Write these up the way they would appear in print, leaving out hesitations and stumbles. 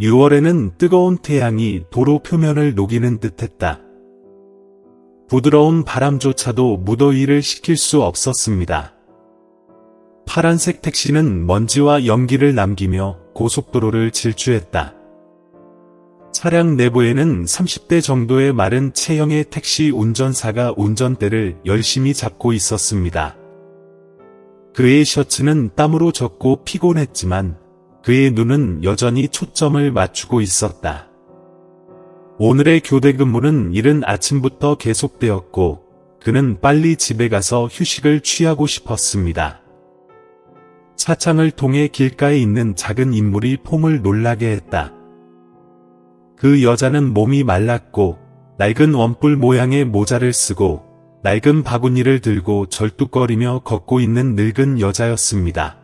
6월에는 뜨거운 태양이 도로 표면을 녹이는 듯했다. 부드러운 바람조차도 무더위를 식힐 수 없었습니다. 파란색 택시는 먼지와 연기를 남기며 고속도로를 질주했다. 차량 내부에는 30대 정도의 마른 체형의 택시 운전사가 운전대를 열심히 잡고 있었습니다. 그의 셔츠는 땀으로 젖고 피곤했지만 그의 눈은 여전히 초점을 맞추고 있었다. 오늘의 교대 근무는 이른 아침부터 계속되었고 그는 빨리 집에 가서 휴식을 취하고 싶었습니다. 차창을 통해 길가에 있는 작은 인물이 폼을 놀라게 했다. 그 여자는 몸이 말랐고 낡은 원뿔 모양의 모자를 쓰고 낡은 바구니를 들고 절뚝거리며 걷고 있는 늙은 여자였습니다.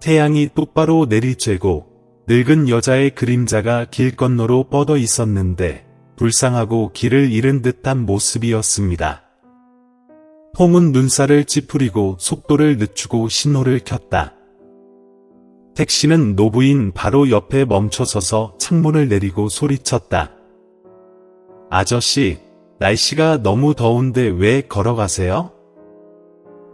태양이 똑바로 내리쬐고 늙은 여자의 그림자가 길 건너로 뻗어 있었는데 불쌍하고 길을 잃은 듯한 모습이었습니다. 폼은 눈살을 찌푸리고 속도를 늦추고 신호를 켰다. 택시는 노부인 바로 옆에 멈춰서서 창문을 내리고 소리쳤다. 아저씨, 날씨가 너무 더운데 왜 걸어가세요?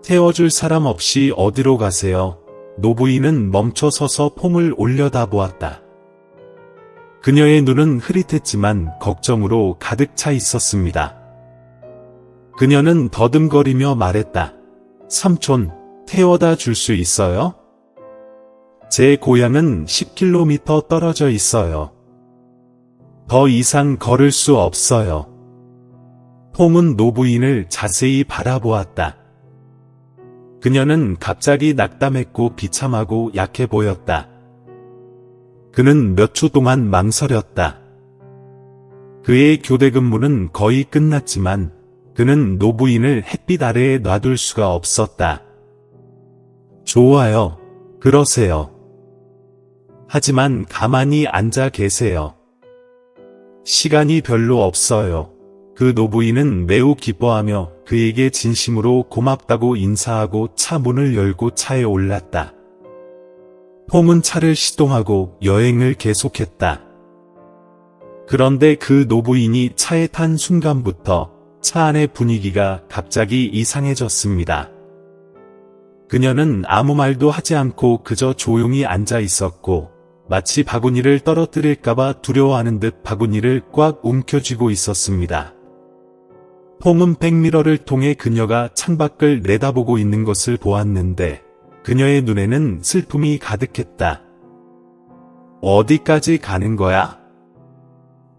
태워줄 사람 없이 어디로 가세요? 노부인은 멈춰서서 폼을 올려다보았다. 그녀의 눈은 흐릿했지만 걱정으로 가득 차 있었습니다. 그녀는 더듬거리며 말했다. 삼촌, 태워다 줄 수 있어요? 제 고향은 10km 떨어져 있어요. 더 이상 걸을 수 없어요. 폼은 노부인을 자세히 바라보았다. 그녀는 갑자기 낙담했고 비참하고 약해 보였다. 그는 몇 초 동안 망설였다. 그의 교대 근무는 거의 끝났지만 그는 노부인을 햇빛 아래에 놔둘 수가 없었다. 좋아요. 그러세요. 하지만 가만히 앉아 계세요. 시간이 별로 없어요. 그 노부인은 매우 기뻐하며 그에게 진심으로 고맙다고 인사하고 차 문을 열고 차에 올랐다. 폼은 차를 시동하고 여행을 계속했다. 그런데 그 노부인이 차에 탄 순간부터 차 안의 분위기가 갑자기 이상해졌습니다. 그녀는 아무 말도 하지 않고 그저 조용히 앉아 있었고 마치 바구니를 떨어뜨릴까봐 두려워하는 듯 바구니를 꽉 움켜쥐고 있었습니다. 폼은 백미러를 통해 그녀가 창밖을 내다보고 있는 것을 보았는데 그녀의 눈에는 슬픔이 가득했다. 어디까지 가는 거야?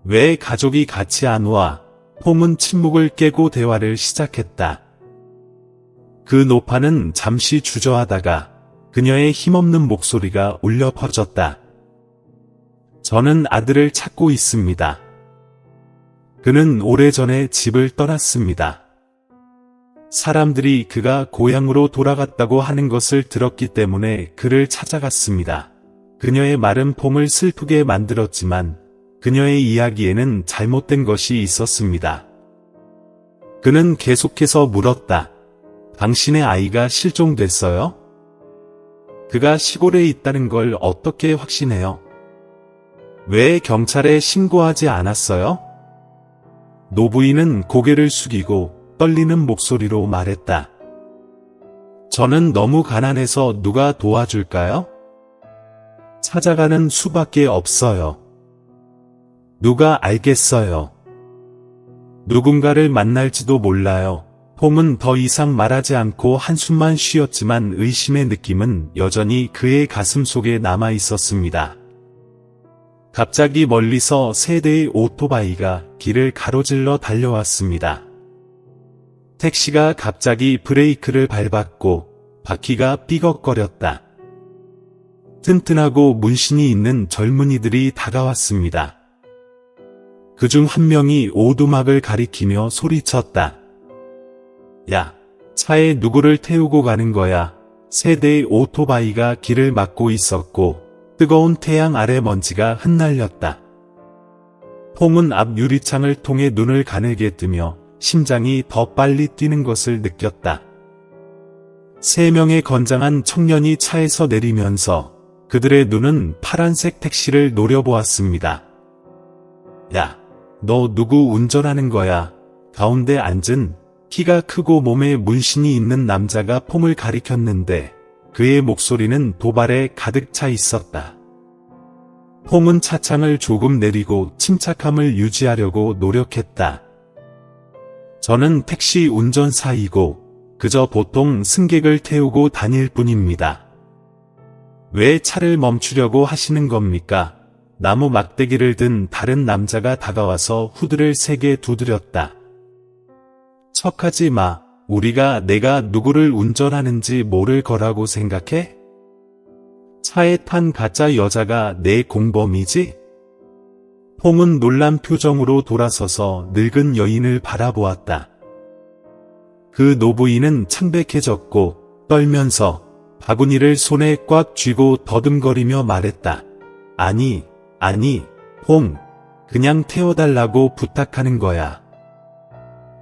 왜 가족이 같이 안 와? 폼은 침묵을 깨고 대화를 시작했다. 그 노파는 잠시 주저하다가 그녀의 힘없는 목소리가 울려 퍼졌다. 저는 아들을 찾고 있습니다. 그는 오래전에 집을 떠났습니다. 사람들이 그가 고향으로 돌아갔다고 하는 것을 들었기 때문에 그를 찾아갔습니다. 그녀의 말은 폼을 슬프게 만들었지만 그녀의 이야기에는 잘못된 것이 있었습니다. 그는 계속해서 물었다. 당신의 아이가 실종됐어요? 그가 시골에 있다는 걸 어떻게 확신해요? 왜 경찰에 신고하지 않았어요? 노부인은 고개를 숙이고 떨리는 목소리로 말했다. 저는 너무 가난해서 누가 도와줄까요? 찾아가는 수밖에 없어요. 누가 알겠어요. 누군가를 만날지도 몰라요. 폼은 더 이상 말하지 않고 한숨만 쉬었지만 의심의 느낌은 여전히 그의 가슴 속에 남아 있었습니다. 갑자기 멀리서 세 대의 오토바이가 길을 가로질러 달려왔습니다. 택시가 갑자기 브레이크를 밟았고 바퀴가 삐걱거렸다. 튼튼하고 문신이 있는 젊은이들이 다가왔습니다. 그중 한 명이 오두막을 가리키며 소리쳤다. 야, 차에 누구를 태우고 가는 거야? 세 대의 오토바이가 길을 막고 있었고 뜨거운 태양 아래 먼지가 흩날렸다. 폼은 앞 유리창을 통해 눈을 가늘게 뜨며 심장이 더 빨리 뛰는 것을 느꼈다. 세 명의 건장한 청년이 차에서 내리면서 그들의 눈은 파란색 택시를 노려보았습니다. 야, 너 누구 운전하는 거야? 가운데 앉은 키가 크고 몸에 문신이 있는 남자가 폼을 가리켰는데 그의 목소리는 도발에 가득 차 있었다. 폼은 차창을 조금 내리고 침착함을 유지하려고 노력했다. 저는 택시 운전사이고 그저 보통 승객을 태우고 다닐 뿐입니다. 왜 차를 멈추려고 하시는 겁니까? 나무 막대기를 든 다른 남자가 다가와서 후드를 세게 두드렸다. 척하지 마. 우리가 내가 누구를 운전하는지 모를 거라고 생각해? 차에 탄 가짜 여자가 내 공범이지? 폼은 놀란 표정으로 돌아서서 늙은 여인을 바라보았다. 그 노부인은 창백해졌고 떨면서 바구니를 손에 꽉 쥐고 더듬거리며 말했다. 아니, 폼, 그냥 태워달라고 부탁하는 거야.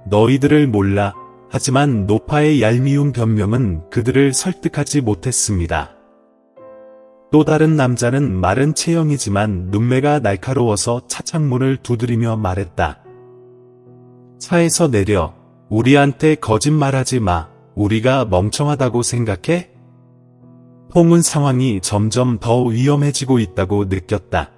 너희들을 몰라. 하지만 노파의 얄미운 변명은 그들을 설득하지 못했습니다. 또 다른 남자는 마른 체형이지만 눈매가 날카로워서 차창문을 두드리며 말했다. 차에서 내려. 우리한테 거짓말하지 마. 우리가 멍청하다고 생각해? 폼은 상황이 점점 더 위험해지고 있다고 느꼈다.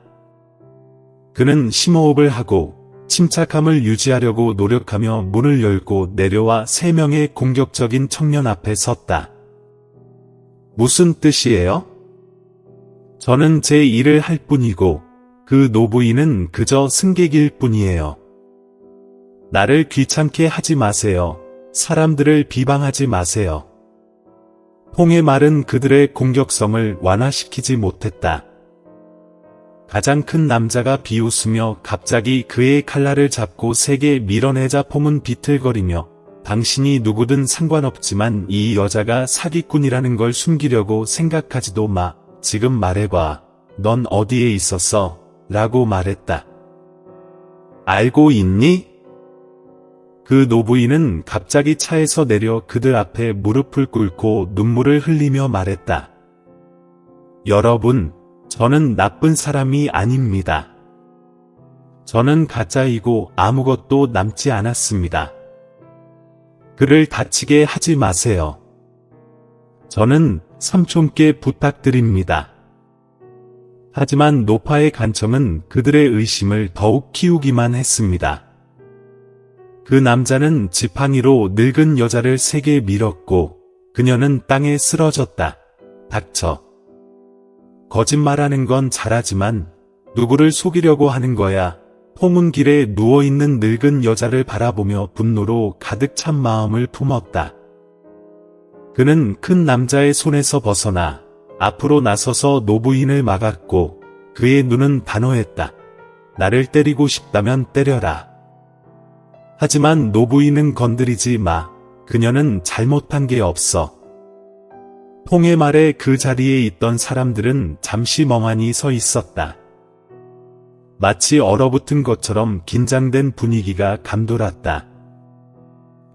그는 심호흡을 하고 침착함을 유지하려고 노력하며 문을 열고 내려와 3명의 공격적인 청년 앞에 섰다. 무슨 뜻이에요? 저는 제 일을 할 뿐이고 그 노부인은 그저 승객일 뿐이에요. 나를 귀찮게 하지 마세요. 사람들을 비방하지 마세요. 폼의 말은 그들의 공격성을 완화시키지 못했다. 가장 큰 남자가 비웃으며 갑자기 그의 칼날을 잡고 세게 밀어내자 폼은 비틀거리며 당신이 누구든 상관없지만 이 여자가 사기꾼이라는 걸 숨기려고 생각하지도 마. 지금 말해봐. 넌 어디에 있었어? 라고 말했다. 알고 있니? 그 노부인은 갑자기 차에서 내려 그들 앞에 무릎을 꿇고 눈물을 흘리며 말했다. 여러분, 저는 나쁜 사람이 아닙니다. 저는 가짜이고 아무것도 남지 않았습니다. 그를 다치게 하지 마세요. 저는 삼촌께 부탁드립니다. 하지만 노파의 간청은 그들의 의심을 더욱 키우기만 했습니다. 그 남자는 지팡이로 늙은 여자를 세게 밀었고 그녀는 땅에 쓰러졌다. 닥쳐. 거짓말하는 건 잘하지만 누구를 속이려고 하는 거야. 폼은 길에 누워있는 늙은 여자를 바라보며 분노로 가득 찬 마음을 품었다. 그는 큰 남자의 손에서 벗어나 앞으로 나서서 노부인을 막았고 그의 눈은 단호했다. 나를 때리고 싶다면 때려라. 하지만 노부인은 건드리지 마. 그녀는 잘못한 게 없어. 폼의 말에 그 자리에 있던 사람들은 잠시 멍하니 서 있었다. 마치 얼어붙은 것처럼 긴장된 분위기가 감돌았다.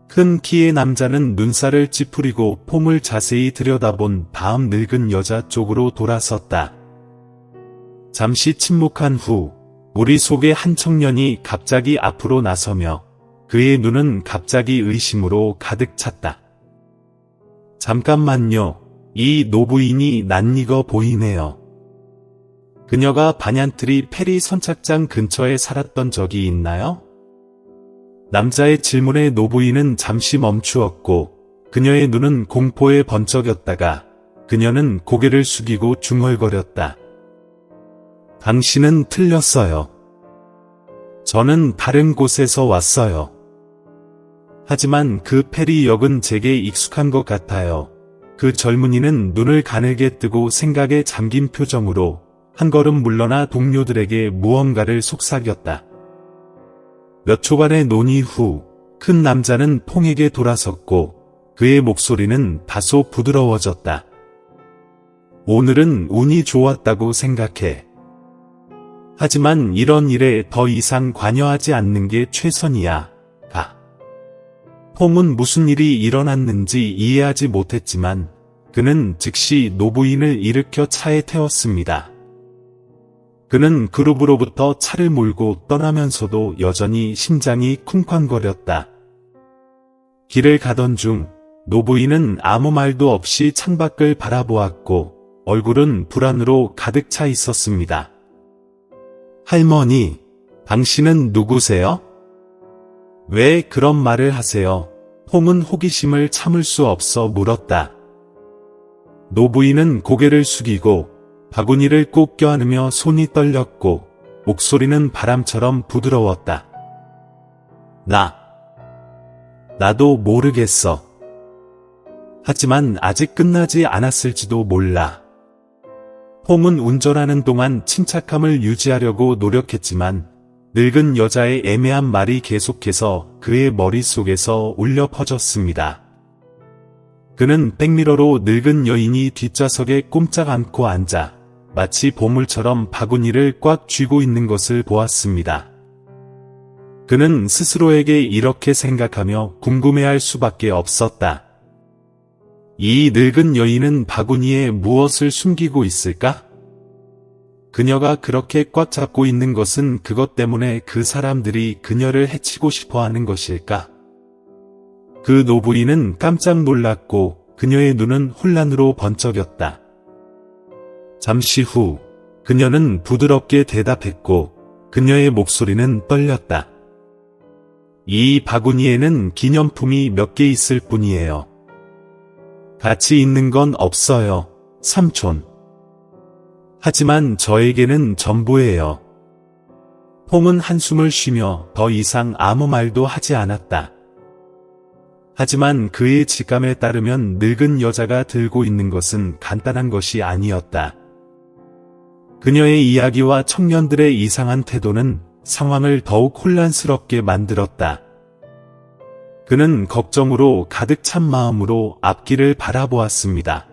큰 키의 남자는 눈살을 찌푸리고 폼을 자세히 들여다본 다음 늙은 여자 쪽으로 돌아섰다. 잠시 침묵한 후 우리 속의 한 청년이 갑자기 앞으로 나서며 그의 눈은 갑자기 의심으로 가득 찼다. 잠깐만요. 이 노부인이 낯익어 보이네요. 그녀가 반얀트리 페리 선착장 근처에 살았던 적이 있나요? 남자의 질문에 노부인은 잠시 멈추었고 그녀의 눈은 공포에 번쩍였다가 그녀는 고개를 숙이고 중얼거렸다. 당신은 틀렸어요. 저는 다른 곳에서 왔어요. 하지만 그 페리역은 제게 익숙한 것 같아요. 그 젊은이는 눈을 가늘게 뜨고 생각에 잠긴 표정으로 한 걸음 물러나 동료들에게 무언가를 속삭였다. 몇 초간의 논의 후 큰 남자는 퐁에게 돌아섰고 그의 목소리는 다소 부드러워졌다. 오늘은 운이 좋았다고 생각해. 하지만 이런 일에 더 이상 관여하지 않는 게 최선이야. 가. 퐁은 무슨 일이 일어났는지 이해하지 못했지만 그는 즉시 노부인을 일으켜 차에 태웠습니다. 그는 그룹으로부터 차를 몰고 떠나면서도 여전히 심장이 쿵쾅거렸다. 길을 가던 중 노부인은 아무 말도 없이 창밖을 바라보았고 얼굴은 불안으로 가득 차 있었습니다. 할머니, 당신은 누구세요? 왜 그런 말을 하세요? 폼은 호기심을 참을 수 없어 물었다. 노부인은 고개를 숙이고 바구니를 꼭 껴안으며 손이 떨렸고 목소리는 바람처럼 부드러웠다. 나도 모르겠어. 하지만 아직 끝나지 않았을지도 몰라. 폼은 운전하는 동안 침착함을 유지하려고 노력했지만 늙은 여자의 애매한 말이 계속해서 그의 머릿속에서 울려 퍼졌습니다. 그는 백미러로 늙은 여인이 뒷좌석에 꼼짝 않고 앉아 마치 보물처럼 바구니를 꽉 쥐고 있는 것을 보았습니다. 그는 스스로에게 이렇게 생각하며 궁금해할 수밖에 없었다. 이 늙은 여인은 바구니에 무엇을 숨기고 있을까? 그녀가 그렇게 꽉 잡고 있는 것은 그것 때문에 그 사람들이 그녀를 해치고 싶어 하는 것일까? 그 노부인은 깜짝 놀랐고 그녀의 눈은 혼란으로 번쩍였다. 잠시 후 그녀는 부드럽게 대답했고 그녀의 목소리는 떨렸다. 이 바구니에는 기념품이 몇 개 있을 뿐이에요. 가치 있는 건 없어요, 삼촌. 하지만 저에게는 전부예요. 폼은 한숨을 쉬며 더 이상 아무 말도 하지 않았다. 하지만 그의 직감에 따르면 늙은 여자가 들고 있는 것은 간단한 것이 아니었다. 그녀의 이야기와 청년들의 이상한 태도는 상황을 더욱 혼란스럽게 만들었다. 그는 걱정으로 가득 찬 마음으로 앞길을 바라보았습니다.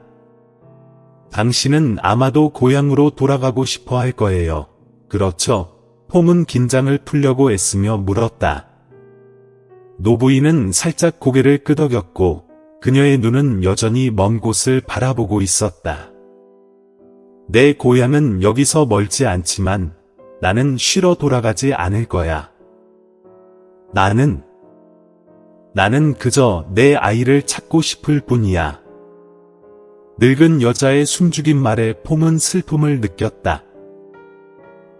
당신은 아마도 고향으로 돌아가고 싶어 할 거예요. 그렇죠? 폼은 긴장을 풀려고 애쓰며 물었다. 노부인은 살짝 고개를 끄덕였고 그녀의 눈은 여전히 먼 곳을 바라보고 있었다. 내 고향은 여기서 멀지 않지만 나는 쉬러 돌아가지 않을 거야. 나는 그저 내 아이를 찾고 싶을 뿐이야. 늙은 여자의 숨죽인 말에 폼은 슬픔을 느꼈다.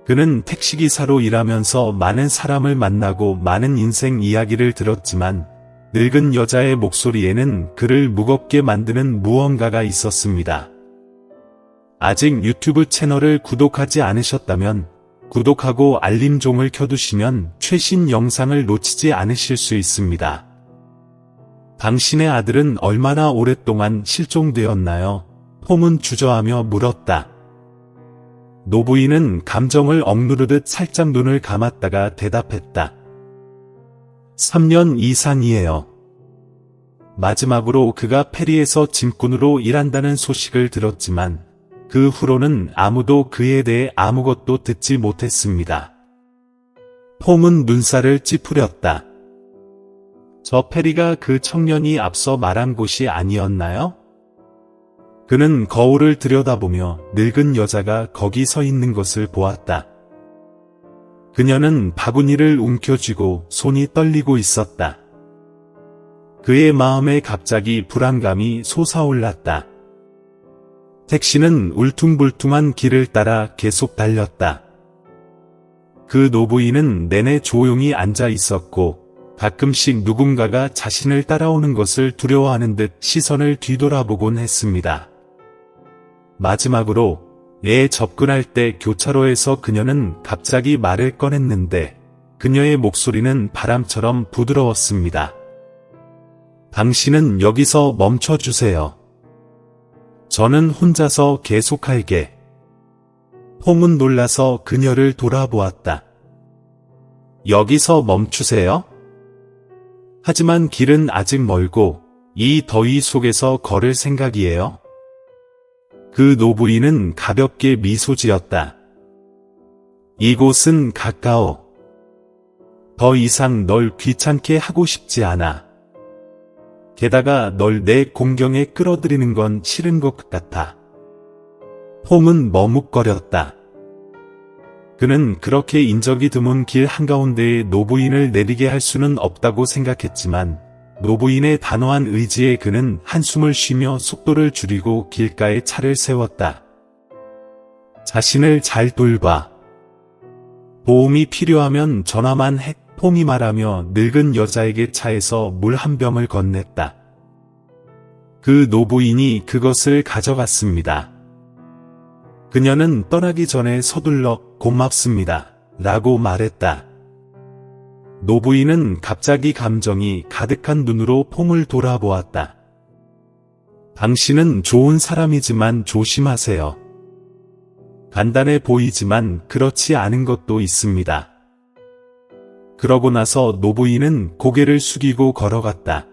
그는 택시기사로 일하면서 많은 사람을 만나고 많은 인생 이야기를 들었지만 늙은 여자의 목소리에는 그를 무겁게 만드는 무언가가 있었습니다. 아직 유튜브 채널을 구독하지 않으셨다면 구독하고 알림종을 켜두시면 최신 영상을 놓치지 않으실 수 있습니다. 당신의 아들은 얼마나 오랫동안 실종되었나요? 폼은 주저하며 물었다. 노부인은 감정을 억누르듯 살짝 눈을 감았다가 대답했다. 3년 이상이에요. 마지막으로 그가 페리에서 짐꾼으로 일한다는 소식을 들었지만 그 후로는 아무도 그에 대해 아무것도 듣지 못했습니다. 폼은 눈살을 찌푸렸다. 저 페리가 그 청년이 앞서 말한 곳이 아니었나요? 그는 거울을 들여다보며 늙은 여자가 거기 서 있는 것을 보았다. 그녀는 바구니를 움켜쥐고 손이 떨리고 있었다. 그의 마음에 갑자기 불안감이 솟아올랐다. 택시는 울퉁불퉁한 길을 따라 계속 달렸다. 그 노부인은 내내 조용히 앉아 있었고 가끔씩 누군가가 자신을 따라오는 것을 두려워하는 듯 시선을 뒤돌아보곤 했습니다. 마지막으로 접근할 때 교차로에서 그녀는 갑자기 말을 꺼냈는데 그녀의 목소리는 바람처럼 부드러웠습니다. 당신은 여기서 멈춰주세요. 저는 혼자서 계속할게. 폼은 놀라서 그녀를 돌아보았다. 여기서 멈추세요? 하지만 길은 아직 멀고 이 더위 속에서 걸을 생각이에요? 그 노부인은 가볍게 미소 지었다. 이곳은 가까워. 더 이상 널 귀찮게 하고 싶지 않아. 게다가 널 내 공경에 끌어들이는 건 싫은 것 같아. 폼은 머뭇거렸다. 그는 그렇게 인적이 드문 길 한가운데에 노부인을 내리게 할 수는 없다고 생각했지만 노부인의 단호한 의지에 그는 한숨을 쉬며 속도를 줄이고 길가에 차를 세웠다. 자신을 잘 돌봐. 도움이 필요하면 전화만 해. 폼이 말하며 늙은 여자에게 차에서 물 한 병을 건넸다. 그 노부인이 그것을 가져갔습니다. 그녀는 떠나기 전에 서둘러 고맙습니다. 라고 말했다. 노부인은 갑자기 감정이 가득한 눈으로 폼을 돌아보았다. 당신은 좋은 사람이지만 조심하세요. 간단해 보이지만 그렇지 않은 것도 있습니다. 그러고 나서 노부인은 고개를 숙이고 걸어갔다.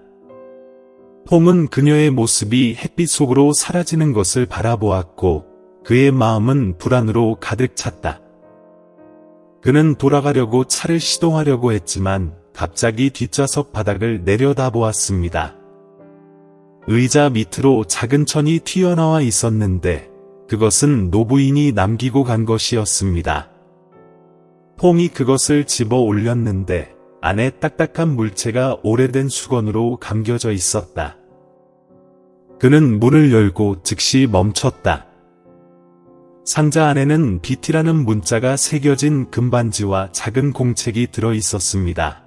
폼은 그녀의 모습이 햇빛 속으로 사라지는 것을 바라보았고 그의 마음은 불안으로 가득 찼다. 그는 돌아가려고 차를 시동하려고 했지만 갑자기 뒷좌석 바닥을 내려다보았습니다. 의자 밑으로 작은 천이 튀어나와 있었는데 그것은 노부인이 남기고 간 것이었습니다. 폼이 그것을 집어 올렸는데 안에 딱딱한 물체가 오래된 수건으로 감겨져 있었다. 그는 문을 열고 즉시 멈췄다. 상자 안에는 BT라는 문자가 새겨진 금반지와 작은 공책이 들어 있었습니다.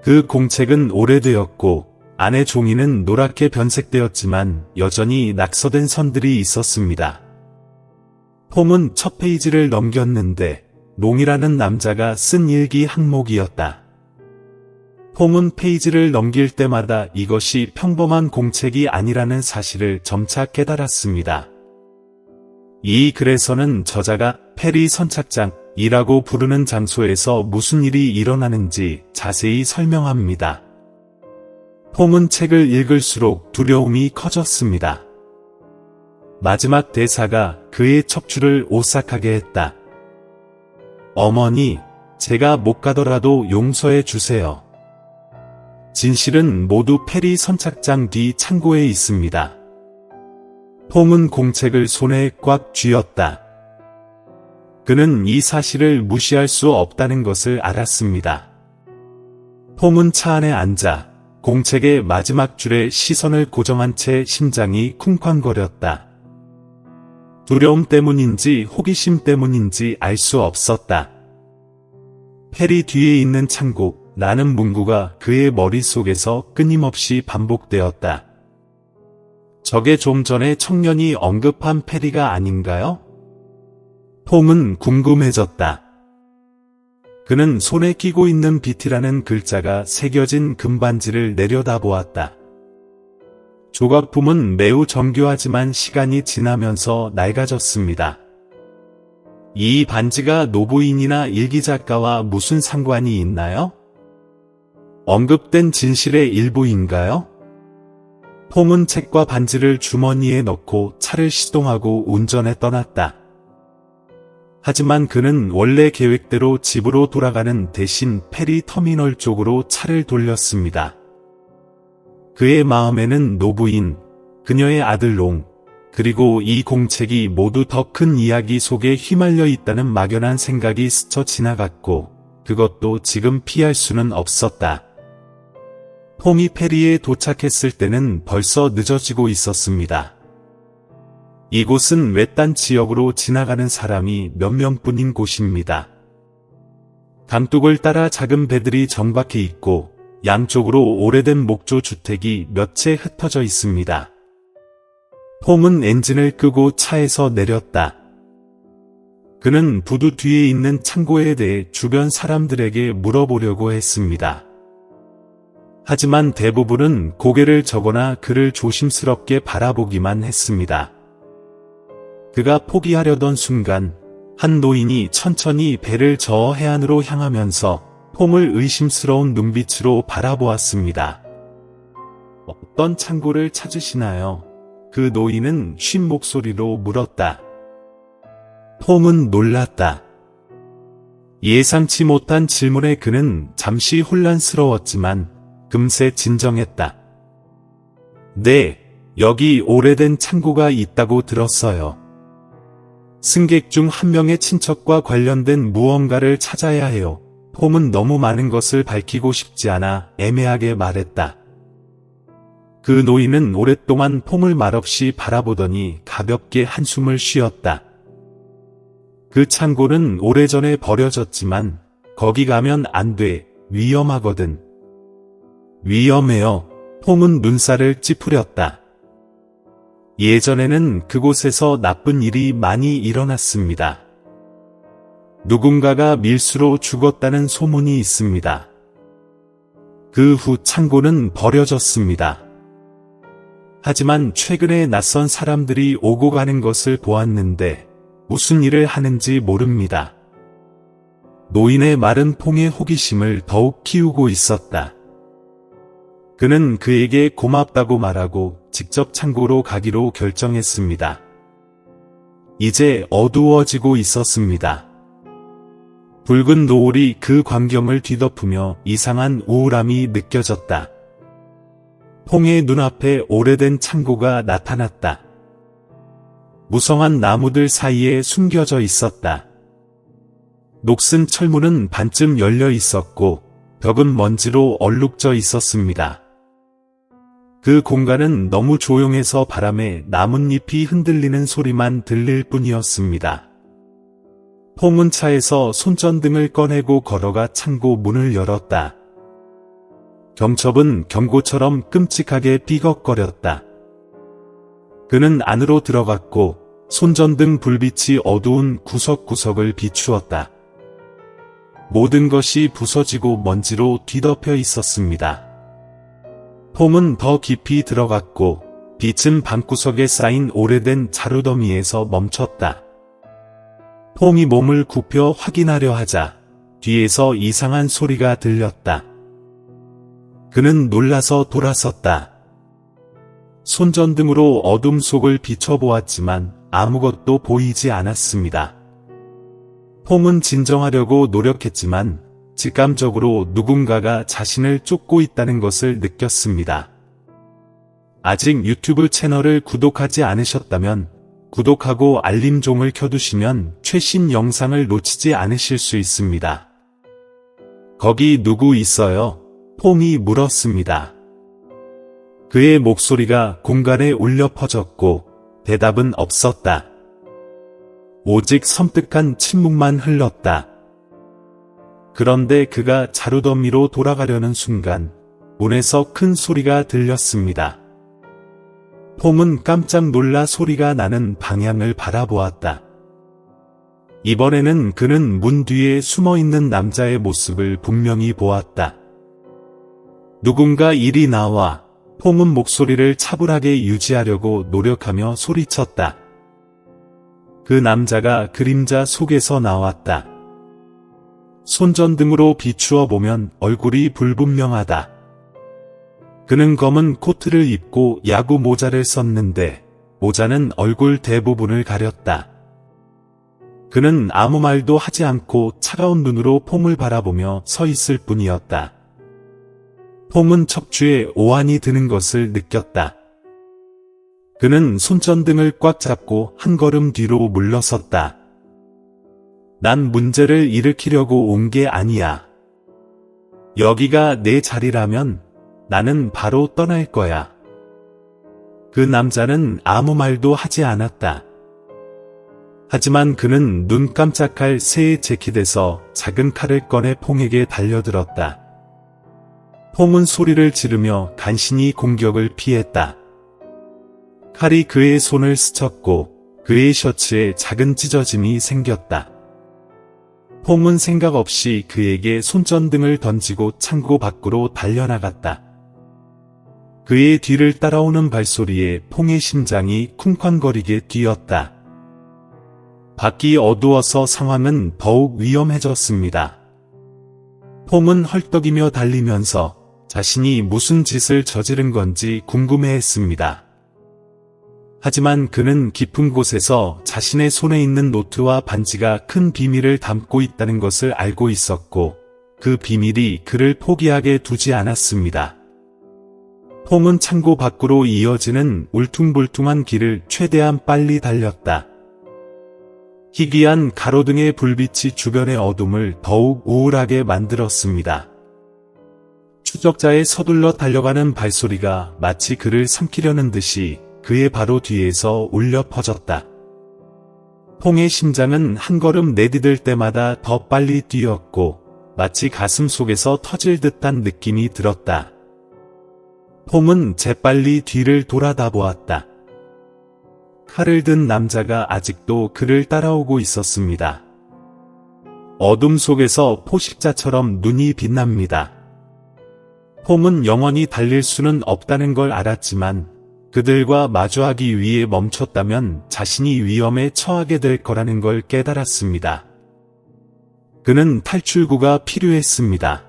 그 공책은 오래되었고 안의 종이는 노랗게 변색되었지만 여전히 낙서된 선들이 있었습니다. 폼은 첫 페이지를 넘겼는데 롱이라는 남자가 쓴 일기 항목이었다. 폼은 페이지를 넘길 때마다 이것이 평범한 공책이 아니라는 사실을 점차 깨달았습니다. 이 글에서는 저자가 페리 선착장이라고 부르는 장소에서 무슨 일이 일어나는지 자세히 설명합니다. 폼은 책을 읽을수록 두려움이 커졌습니다. 마지막 대사가 그의 척추를 오싹하게 했다. 어머니, 제가 못 가더라도 용서해 주세요. 진실은 모두 페리 선착장 뒤 창고에 있습니다. 폼은 공책을 손에 꽉 쥐었다. 그는 이 사실을 무시할 수 없다는 것을 알았습니다. 폼은 차 안에 앉아 공책의 마지막 줄에 시선을 고정한 채 심장이 쿵쾅거렸다. 두려움 때문인지 호기심 때문인지 알 수 없었다. 페리 뒤에 있는 창고라는 문구가 그의 머릿속에서 끊임없이 반복되었다. 저게 좀 전에 청년이 언급한 페리가 아닌가요? 폼은 궁금해졌다. 그는 손에 끼고 있는 BT라는 글자가 새겨진 금반지를 내려다보았다. 조각품은 매우 정교하지만 시간이 지나면서 낡아졌습니다. 이 반지가 노부인이나 일기작가와 무슨 상관이 있나요? 언급된 진실의 일부인가요? 폼은 책과 반지를 주머니에 넣고 차를 시동하고 운전에 떠났다. 하지만 그는 원래 계획대로 집으로 돌아가는 대신 페리 터미널 쪽으로 차를 돌렸습니다. 그의 마음에는 노부인, 그녀의 아들 롱, 그리고 이 공책이 모두 더 큰 이야기 속에 휘말려 있다는 막연한 생각이 스쳐 지나갔고 그것도 지금 피할 수는 없었다. 폼이 페리에 도착했을 때는 벌써 늦어지고 있었습니다. 이곳은 외딴 지역으로 지나가는 사람이 몇 명뿐인 곳입니다. 강둑을 따라 작은 배들이 정박해 있고 양쪽으로 오래된 목조 주택이 몇 채 흩어져 있습니다. 폼은 엔진을 끄고 차에서 내렸다. 그는 부두 뒤에 있는 창고에 대해 주변 사람들에게 물어보려고 했습니다. 하지만 대부분은 고개를 저거나 그를 조심스럽게 바라보기만 했습니다. 그가 포기하려던 순간 한 노인이 천천히 배를 저어 해안으로 향하면서 폼을 의심스러운 눈빛으로 바라보았습니다. 어떤 창고를 찾으시나요? 그 노인은 쉰 목소리로 물었다. 폼은 놀랐다. 예상치 못한 질문에 그는 잠시 혼란스러웠지만 금세 진정했다. 네, 여기 오래된 창고가 있다고 들었어요. 승객 중 한 명의 친척과 관련된 무언가를 찾아야 해요. 폼은 너무 많은 것을 밝히고 싶지 않아 애매하게 말했다. 그 노인은 오랫동안 폼을 말없이 바라보더니 가볍게 한숨을 쉬었다. 그 창고는 오래전에 버려졌지만 거기 가면 안 돼. 위험하거든. 위험해요. 폼은 눈살을 찌푸렸다. 예전에는 그곳에서 나쁜 일이 많이 일어났습니다. 누군가가 밀수로 죽었다는 소문이 있습니다. 그 후 창고는 버려졌습니다. 하지만 최근에 낯선 사람들이 오고 가는 것을 보았는데 무슨 일을 하는지 모릅니다. 노인의 말은 폼의 호기심을 더욱 키우고 있었다. 그는 그에게 고맙다고 말하고 직접 창고로 가기로 결정했습니다. 이제 어두워지고 있었습니다. 붉은 노을이 그 광경을 뒤덮으며 이상한 우울함이 느껴졌다. 퐁의 눈앞에 오래된 창고가 나타났다. 무성한 나무들 사이에 숨겨져 있었다. 녹슨 철문은 반쯤 열려 있었고 벽은 먼지로 얼룩져 있었습니다. 그 공간은 너무 조용해서 바람에 나뭇잎이 흔들리는 소리만 들릴 뿐이었습니다. 퐁은 차에서 손전등을 꺼내고 걸어가 창고 문을 열었다. 경첩은 경고처럼 끔찍하게 삐걱거렸다. 그는 안으로 들어갔고 손전등 불빛이 어두운 구석구석을 비추었다. 모든 것이 부서지고 먼지로 뒤덮여 있었습니다. 폼은 더 깊이 들어갔고 빛은 방구석에 쌓인 오래된 자루더미에서 멈췄다. 폼이 몸을 굽혀 확인하려 하자 뒤에서 이상한 소리가 들렸다. 그는 놀라서 돌아섰다. 손전등으로 어둠 속을 비춰보았지만 아무것도 보이지 않았습니다. 폼은 진정하려고 노력했지만 직감적으로 누군가가 자신을 쫓고 있다는 것을 느꼈습니다. 아직 유튜브 채널을 구독하지 않으셨다면 구독하고 알림종을 켜두시면 최신 영상을 놓치지 않으실 수 있습니다. 거기 누구 있어요? 폼이 물었습니다. 그의 목소리가 공간에 울려 퍼졌고 대답은 없었다. 오직 섬뜩한 침묵만 흘렀다. 그런데 그가 자루더미로 돌아가려는 순간 문에서 큰 소리가 들렸습니다. 폼은 깜짝 놀라 소리가 나는 방향을 바라보았다. 이번에는 그는 문 뒤에 숨어있는 남자의 모습을 분명히 보았다. 누군가 이리 나와. 폼은 목소리를 차분하게 유지하려고 노력하며 소리쳤다. 그 남자가 그림자 속에서 나왔다. 손전등으로 비추어 보면 얼굴이 불분명하다. 그는 검은 코트를 입고 야구 모자를 썼는데 모자는 얼굴 대부분을 가렸다. 그는 아무 말도 하지 않고 차가운 눈으로 폼을 바라보며 서 있을 뿐이었다. 폼은 척추에 오한이 드는 것을 느꼈다. 그는 손전등을 꽉 잡고 한 걸음 뒤로 물러섰다. 난 문제를 일으키려고 온 게 아니야. 여기가 내 자리라면 나는 바로 떠날 거야. 그 남자는 아무 말도 하지 않았다. 하지만 그는 눈 깜짝할 새의 재킷에서 작은 칼을 꺼내 퐁에게 달려들었다. 퐁은 소리를 지르며 간신히 공격을 피했다. 칼이 그의 손을 스쳤고 그의 셔츠에 작은 찢어짐이 생겼다. 퐁은 생각 없이 그에게 손전등을 던지고 창고 밖으로 달려나갔다. 그의 뒤를 따라오는 발소리에 퐁의 심장이 쿵쾅거리게 뛰었다. 밖이 어두워서 상황은 더욱 위험해졌습니다. 퐁은 헐떡이며 달리면서 자신이 무슨 짓을 저지른 건지 궁금해했습니다. 하지만 그는 깊은 곳에서 자신의 손에 있는 노트와 반지가 큰 비밀을 담고 있다는 것을 알고 있었고 그 비밀이 그를 포기하게 두지 않았습니다. 퐁은 창고 밖으로 이어지는 울퉁불퉁한 길을 최대한 빨리 달렸다. 희귀한 가로등의 불빛이 주변의 어둠을 더욱 우울하게 만들었습니다. 추적자의 서둘러 달려가는 발소리가 마치 그를 삼키려는 듯이 그의 바로 뒤에서 울려 퍼졌다. 퐁의 심장은 한 걸음 내디딜 때마다 더 빨리 뛰었고 마치 가슴 속에서 터질 듯한 느낌이 들었다. 퐁은 재빨리 뒤를 돌아다 보았다. 칼을 든 남자가 아직도 그를 따라오고 있었습니다. 어둠 속에서 포식자처럼 눈이 빛납니다. 퐁은 영원히 달릴 수는 없다는 걸 알았지만 그들과 마주하기 위해 멈췄다면 자신이 위험에 처하게 될 거라는 걸 깨달았습니다. 그는 탈출구가 필요했습니다.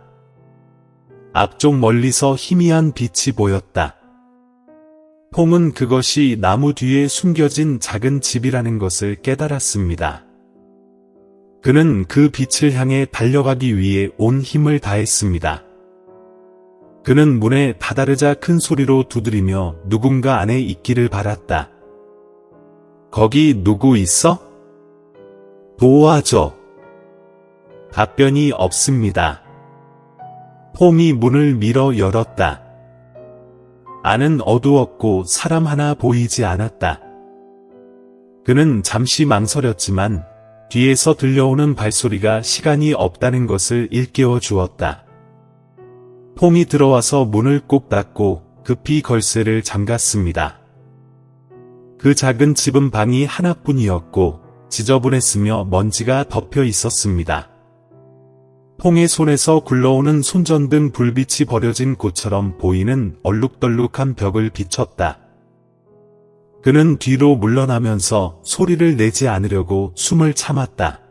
앞쪽 멀리서 희미한 빛이 보였다. 퐁은 그것이 나무 뒤에 숨겨진 작은 집이라는 것을 깨달았습니다. 그는 그 빛을 향해 달려가기 위해 온 힘을 다했습니다. 그는 문에 다다르자 큰 소리로 두드리며 누군가 안에 있기를 바랐다. 거기 누구 있어? 도와줘. 답변이 없습니다. 퐁이 문을 밀어 열었다. 안은 어두웠고 사람 하나 보이지 않았다. 그는 잠시 망설였지만 뒤에서 들려오는 발소리가 시간이 없다는 것을 일깨워 주었다. 퐁이 들어와서 문을 꼭 닫고 급히 걸쇠를 잠갔습니다. 그 작은 집은 방이 하나뿐이었고 지저분했으며 먼지가 덮여 있었습니다. 퐁의 손에서 굴러오는 손전등 불빛이 버려진 곳처럼 보이는 얼룩덜룩한 벽을 비췄다. 그는 뒤로 물러나면서 소리를 내지 않으려고 숨을 참았다.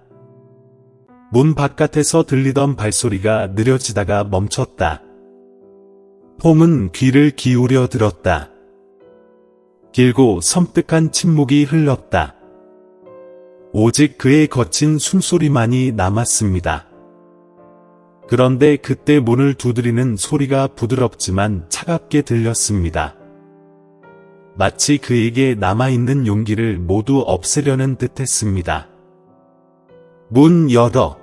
문 바깥에서 들리던 발소리가 느려지다가 멈췄다. 퐁은 귀를 기울여 들었다. 길고 섬뜩한 침묵이 흘렀다. 오직 그의 거친 숨소리만이 남았습니다. 그런데 그때 문을 두드리는 소리가 부드럽지만 차갑게 들렸습니다. 마치 그에게 남아있는 용기를 모두 없애려는 듯했습니다. 문 열어.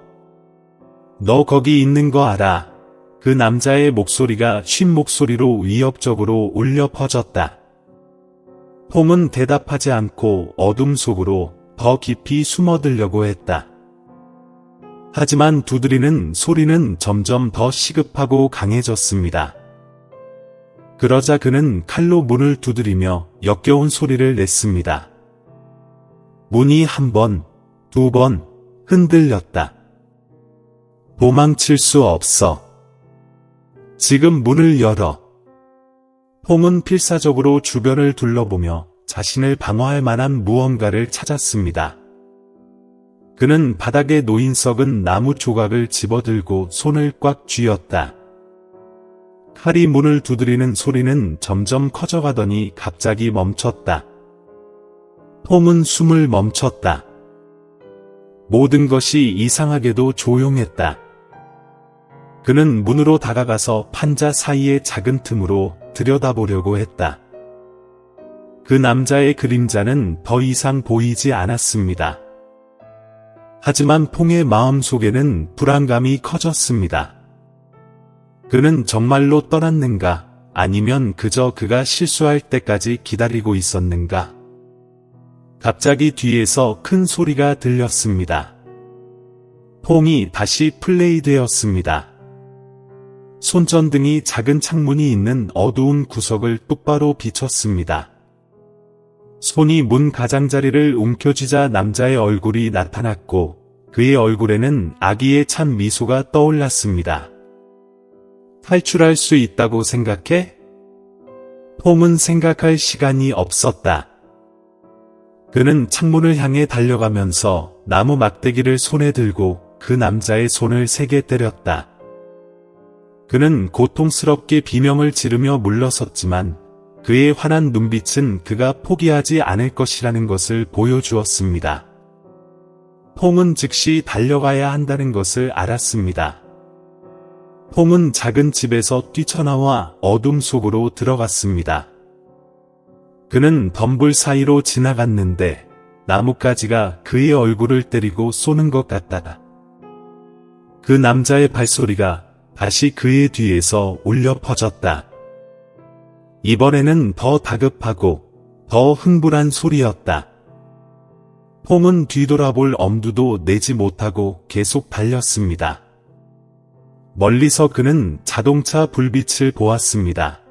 너 거기 있는 거 알아. 그 남자의 목소리가 쉰 목소리로 위협적으로 울려 퍼졌다. 퐁은 대답하지 않고 어둠 속으로 더 깊이 숨어들려고 했다. 하지만 두드리는 소리는 점점 더 시급하고 강해졌습니다. 그러자 그는 칼로 문을 두드리며 역겨운 소리를 냈습니다. 문이 한 번, 두 번 흔들렸다. 도망칠 수 없어. 지금 문을 열어. 퐁은 필사적으로 주변을 둘러보며 자신을 방어할 만한 무언가를 찾았습니다. 그는 바닥에 놓인 썩은 나무 조각을 집어들고 손을 꽉 쥐었다. 칼이 문을 두드리는 소리는 점점 커져가더니 갑자기 멈췄다. 퐁은 숨을 멈췄다. 모든 것이 이상하게도 조용했다. 그는 문으로 다가가서 판자 사이의 작은 틈으로 들여다보려고 했다. 그 남자의 그림자는 더 이상 보이지 않았습니다. 하지만 퐁의 마음 속에는 불안감이 커졌습니다. 그는 정말로 떠났는가? 아니면 그저 그가 실수할 때까지 기다리고 있었는가? 갑자기 뒤에서 큰 소리가 들렸습니다. 퐁이 다시 플레이되었습니다. 손전등이 작은 창문이 있는 어두운 구석을 똑바로 비췄습니다. 손이 문 가장자리를 움켜쥐자 남자의 얼굴이 나타났고 그의 얼굴에는 아기의 찬 미소가 떠올랐습니다. 탈출할 수 있다고 생각해? 퐁은 생각할 시간이 없었다. 그는 창문을 향해 달려가면서 나무 막대기를 손에 들고 그 남자의 손을 세게 때렸다. 그는 고통스럽게 비명을 지르며 물러섰지만 그의 환한 눈빛은 그가 포기하지 않을 것이라는 것을 보여주었습니다. 퐁은 즉시 달려가야 한다는 것을 알았습니다. 폼은 작은 집에서 뛰쳐나와 어둠 속으로 들어갔습니다. 그는 덤불 사이로 지나갔는데 나뭇가지가 그의 얼굴을 때리고 쏘는 것 같다. 그 남자의 발소리가 다시 그의 뒤에서 울려 퍼졌다. 이번에는 더 다급하고 더 흥분한 소리였다. 폼은 뒤돌아볼 엄두도 내지 못하고 계속 달렸습니다. 멀리서 그는 자동차 불빛을 보았습니다.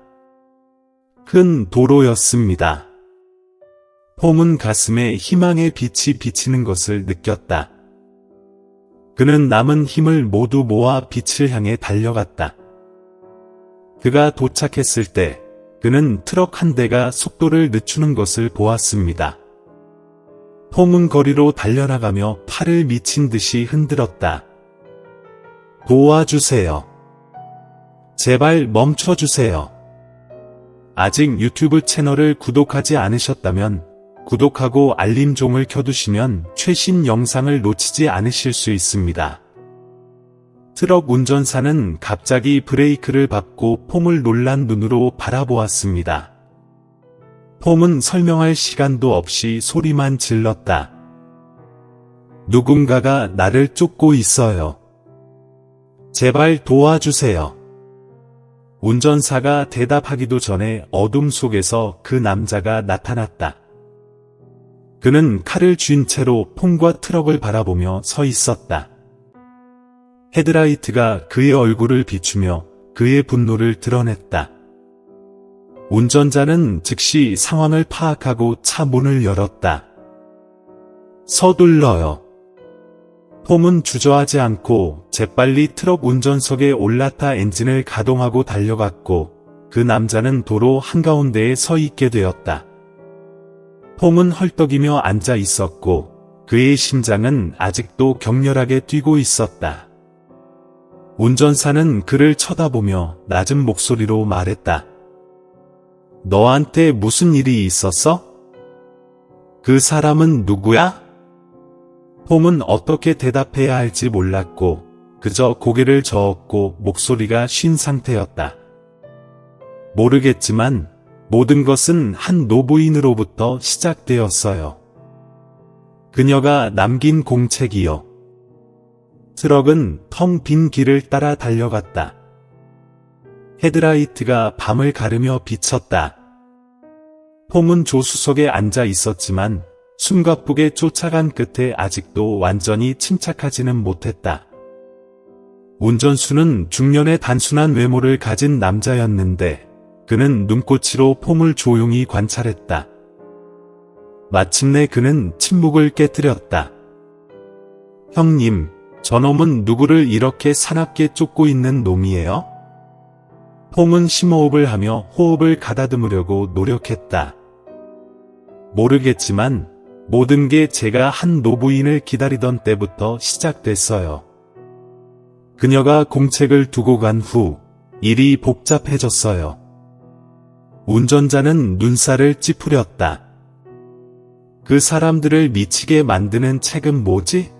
큰 도로였습니다. 폼은 가슴에 희망의 빛이 비치는 것을 느꼈다. 그는 남은 힘을 모두 모아 빛을 향해 달려갔다. 그가 도착했을 때 그는 트럭 한 대가 속도를 늦추는 것을 보았습니다. 폼은 거리로 달려나가며 팔을 미친 듯이 흔들었다. 도와주세요. 제발 멈춰주세요. 아직 유튜브 채널을 구독하지 않으셨다면 구독하고 알림종을 켜두시면 최신 영상을 놓치지 않으실 수 있습니다. 트럭 운전사는 갑자기 브레이크를 밟고 폼을 놀란 눈으로 바라보았습니다. 폼은 설명할 시간도 없이 소리만 질렀다. 누군가가 나를 쫓고 있어요. 제발 도와주세요. 운전사가 대답하기도 전에 어둠 속에서 그 남자가 나타났다. 그는 칼을 쥔 채로 폼과 트럭을 바라보며 서 있었다. 헤드라이트가 그의 얼굴을 비추며 그의 분노를 드러냈다. 운전자는 즉시 상황을 파악하고 차 문을 열었다. 서둘러요. 폼은 주저하지 않고 재빨리 트럭 운전석에 올라타 엔진을 가동하고 달려갔고 그 남자는 도로 한가운데에 서 있게 되었다. 폼은 헐떡이며 앉아 있었고 그의 심장은 아직도 격렬하게 뛰고 있었다. 운전사는 그를 쳐다보며 낮은 목소리로 말했다. 너한테 무슨 일이 있었어? 그 사람은 누구야? 폼은 어떻게 대답해야 할지 몰랐고 그저 고개를 저었고 목소리가 쉰 상태였다. 모르겠지만 모든 것은 한 노부인으로부터 시작되었어요. 그녀가 남긴 공책이요. 트럭은 텅 빈 길을 따라 달려갔다. 헤드라이트가 밤을 가르며 비쳤다. 폼은 조수석에 앉아 있었지만 숨가쁘게 쫓아간 끝에 아직도 완전히 침착하지는 못했다. 운전수는 중년의 단순한 외모를 가진 남자였는데 그는 눈꽃으로 폼을 조용히 관찰했다. 마침내 그는 침묵을 깨뜨렸다. 형님, 저놈은 누구를 이렇게 사납게 쫓고 있는 놈이에요? 폼은 심호흡을 하며 호흡을 가다듬으려고 노력했다. 모르겠지만 모든 게 제가 한 노부인을 기다리던 때부터 시작됐어요. 그녀가 공책을 두고 간 후 일이 복잡해졌어요. 운전자는 눈살을 찌푸렸다. 그 사람들을 미치게 만드는 책은 뭐지?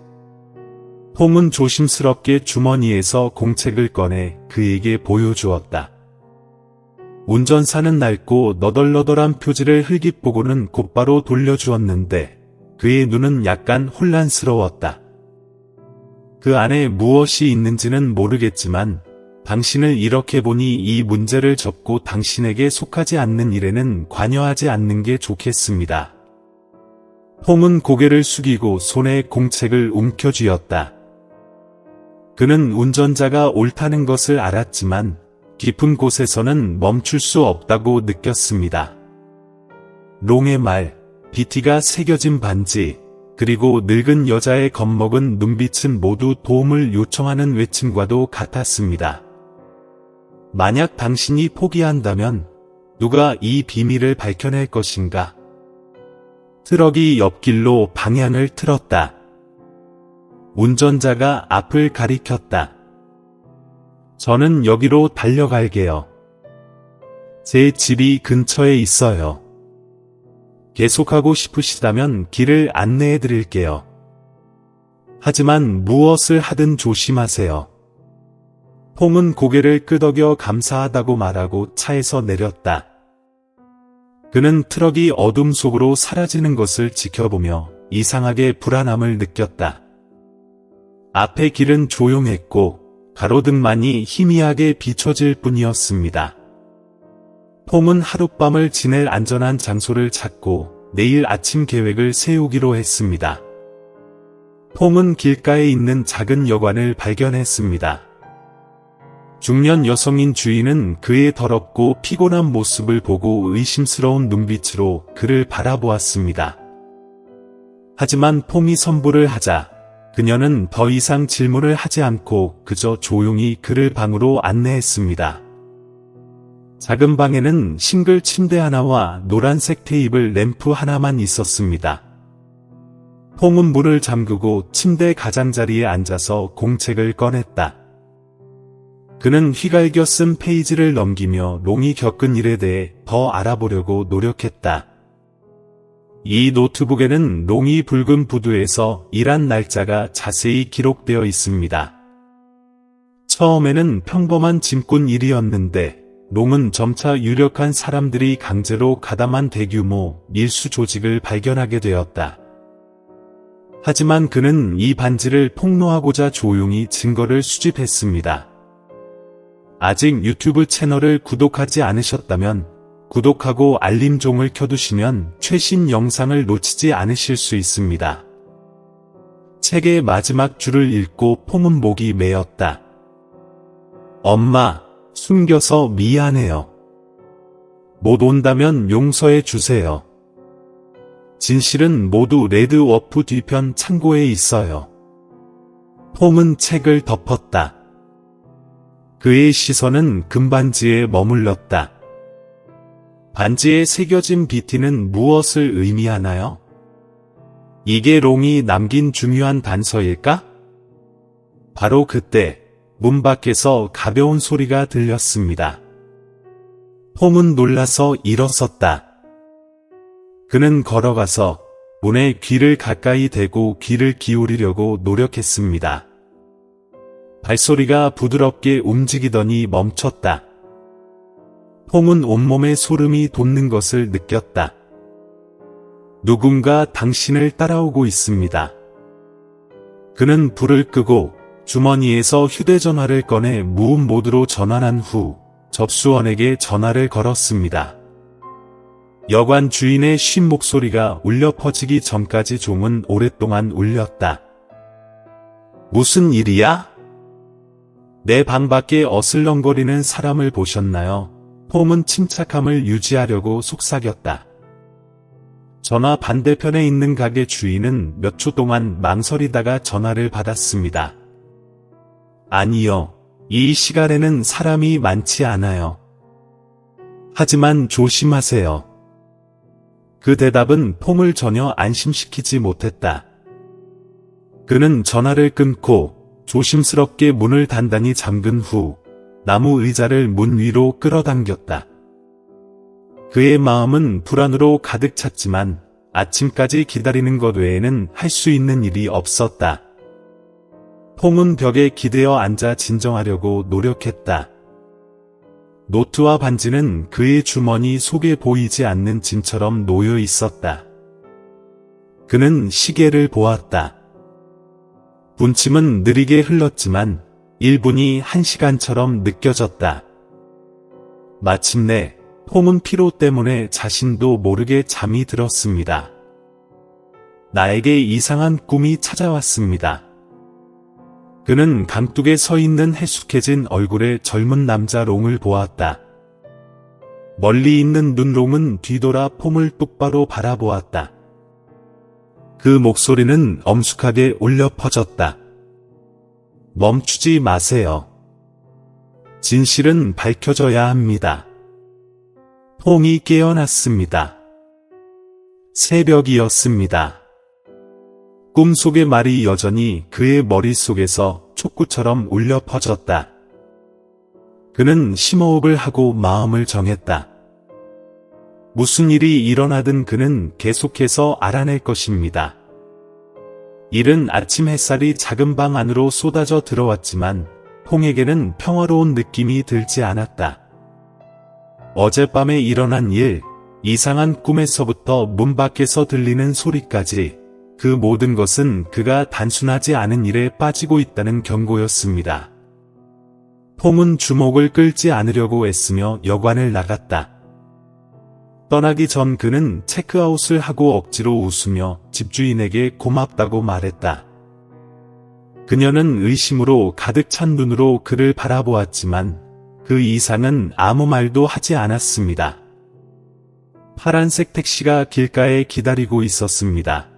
폼은 조심스럽게 주머니에서 공책을 꺼내 그에게 보여주었다. 운전사는 낡고 너덜너덜한 표지를 흘깃보고는 곧바로 돌려주었는데 그의 눈은 약간 혼란스러웠다. 그 안에 무엇이 있는지는 모르겠지만 당신을 이렇게 보니 이 문제를 접고 당신에게 속하지 않는 일에는 관여하지 않는 게 좋겠습니다. 폼은 고개를 숙이고 손에 공책을 움켜쥐었다. 그는 운전자가 옳다는 것을 알았지만 깊은 곳에서는 멈출 수 없다고 느꼈습니다. 롱의 말, 비티가 새겨진 반지, 그리고 늙은 여자의 겁먹은 눈빛은 모두 도움을 요청하는 외침과도 같았습니다. 만약 당신이 포기한다면 누가 이 비밀을 밝혀낼 것인가? 트럭이 옆길로 방향을 틀었다. 운전자가 앞을 가리켰다. 저는 여기로 달려갈게요. 제 집이 근처에 있어요. 계속하고 싶으시다면 길을 안내해 드릴게요. 하지만 무엇을 하든 조심하세요. 퐁은 고개를 끄덕여 감사하다고 말하고 차에서 내렸다. 그는 트럭이 어둠 속으로 사라지는 것을 지켜보며 이상하게 불안함을 느꼈다. 앞의 길은 조용했고 가로등만이 희미하게 비춰질 뿐이었습니다. 퐁은 하룻밤을 지낼 안전한 장소를 찾고 내일 아침 계획을 세우기로 했습니다. 퐁은 길가에 있는 작은 여관을 발견했습니다. 중년 여성인 주인은 그의 더럽고 피곤한 모습을 보고 의심스러운 눈빛으로 그를 바라보았습니다. 하지만 퐁이 선불을 하자 그녀는 더 이상 질문을 하지 않고 그저 조용히 그를 방으로 안내했습니다. 작은 방에는 싱글 침대 하나와 노란색 테이블 램프 하나만 있었습니다. 퐁은 문을 잠그고 침대 가장자리에 앉아서 공책을 꺼냈다. 그는 휘갈겨 쓴 페이지를 넘기며 롱이 겪은 일에 대해 더 알아보려고 노력했다. 이 노트북에는 롱이 붉은 부두에서 일한 날짜가 자세히 기록되어 있습니다. 처음에는 평범한 짐꾼 일이었는데 롱은 점차 유력한 사람들이 강제로 가담한 대규모 밀수 조직을 발견하게 되었다. 하지만 그는 이 반지를 폭로하고자 조용히 증거를 수집했습니다. 아직 유튜브 채널을 구독하지 않으셨다면 구독하고 알림종을 켜두시면 최신 영상을 놓치지 않으실 수 있습니다. 책의 마지막 줄을 읽고 퐁은 목이 메었다. 엄마, 숨겨서 미안해요. 못 온다면 용서해 주세요. 진실은 모두 레드워프 뒤편 창고에 있어요. 퐁은 책을 덮었다. 그의 시선은 금반지에 머물렀다. 반지에 새겨진 비티는 무엇을 의미하나요? 이게 롱이 남긴 중요한 단서일까? 바로 그때 문 밖에서 가벼운 소리가 들렸습니다. 퐁은 놀라서 일어섰다. 그는 걸어가서 문에 귀를 가까이 대고 귀를 기울이려고 노력했습니다. 발소리가 부드럽게 움직이더니 멈췄다. 퐁은 온몸에 소름이 돋는 것을 느꼈다. 누군가 당신을 따라오고 있습니다. 그는 불을 끄고 주머니에서 휴대전화를 꺼내 무음 모드로 전환한 후 접수원에게 전화를 걸었습니다. 여관 주인의 쉰 목소리가 울려 퍼지기 전까지 종은 오랫동안 울렸다. 무슨 일이야? 내 방 밖에 어슬렁거리는 사람을 보셨나요? 퐁은 침착함을 유지하려고 속삭였다. 전화 반대편에 있는 가게 주인은 몇 초 동안 망설이다가 전화를 받았습니다. 아니요. 이 시간에는 사람이 많지 않아요. 하지만 조심하세요. 그 대답은 퐁을 전혀 안심시키지 못했다. 그는 전화를 끊고 조심스럽게 문을 단단히 잠근 후 나무 의자를 문 위로 끌어당겼다. 그의 마음은 불안으로 가득 찼지만 아침까지 기다리는 것 외에는 할 수 있는 일이 없었다. 퐁은 벽에 기대어 앉아 진정하려고 노력했다. 노트와 반지는 그의 주머니 속에 보이지 않는 짐처럼 놓여 있었다. 그는 시계를 보았다. 분침은 느리게 흘렀지만 1분이 1시간처럼 느껴졌다. 마침내 퐁은 피로 때문에 자신도 모르게 잠이 들었습니다. 나에게 이상한 꿈이 찾아왔습니다. 그는 강둑에 서 있는 해숙해진 얼굴의 젊은 남자 롱을 보았다. 멀리 있는 눈롱은 뒤돌아 퐁을 똑바로 바라보았다. 그 목소리는 엄숙하게 울려 퍼졌다. 멈추지 마세요. 진실은 밝혀져야 합니다. 퐁이 깨어났습니다. 새벽이었습니다. 꿈속의 말이 여전히 그의 머릿속에서 촉구처럼 울려 퍼졌다. 그는 심호흡을 하고 마음을 정했다. 무슨 일이 일어나든 그는 계속해서 알아낼 것입니다. 이른 아침 햇살이 작은 방 안으로 쏟아져 들어왔지만 퐁에게는 평화로운 느낌이 들지 않았다. 어젯밤에 일어난 일, 이상한 꿈에서부터 문 밖에서 들리는 소리까지 그 모든 것은 그가 단순하지 않은 일에 빠지고 있다는 경고였습니다. 퐁은 주목을 끌지 않으려고 애쓰며 여관을 나갔다. 떠나기 전 그는 체크아웃을 하고 억지로 웃으며 집주인에게 고맙다고 말했다. 그녀는 의심으로 가득 찬 눈으로 그를 바라보았지만 그 이상은 아무 말도 하지 않았습니다. 파란색 택시가 길가에 기다리고 있었습니다.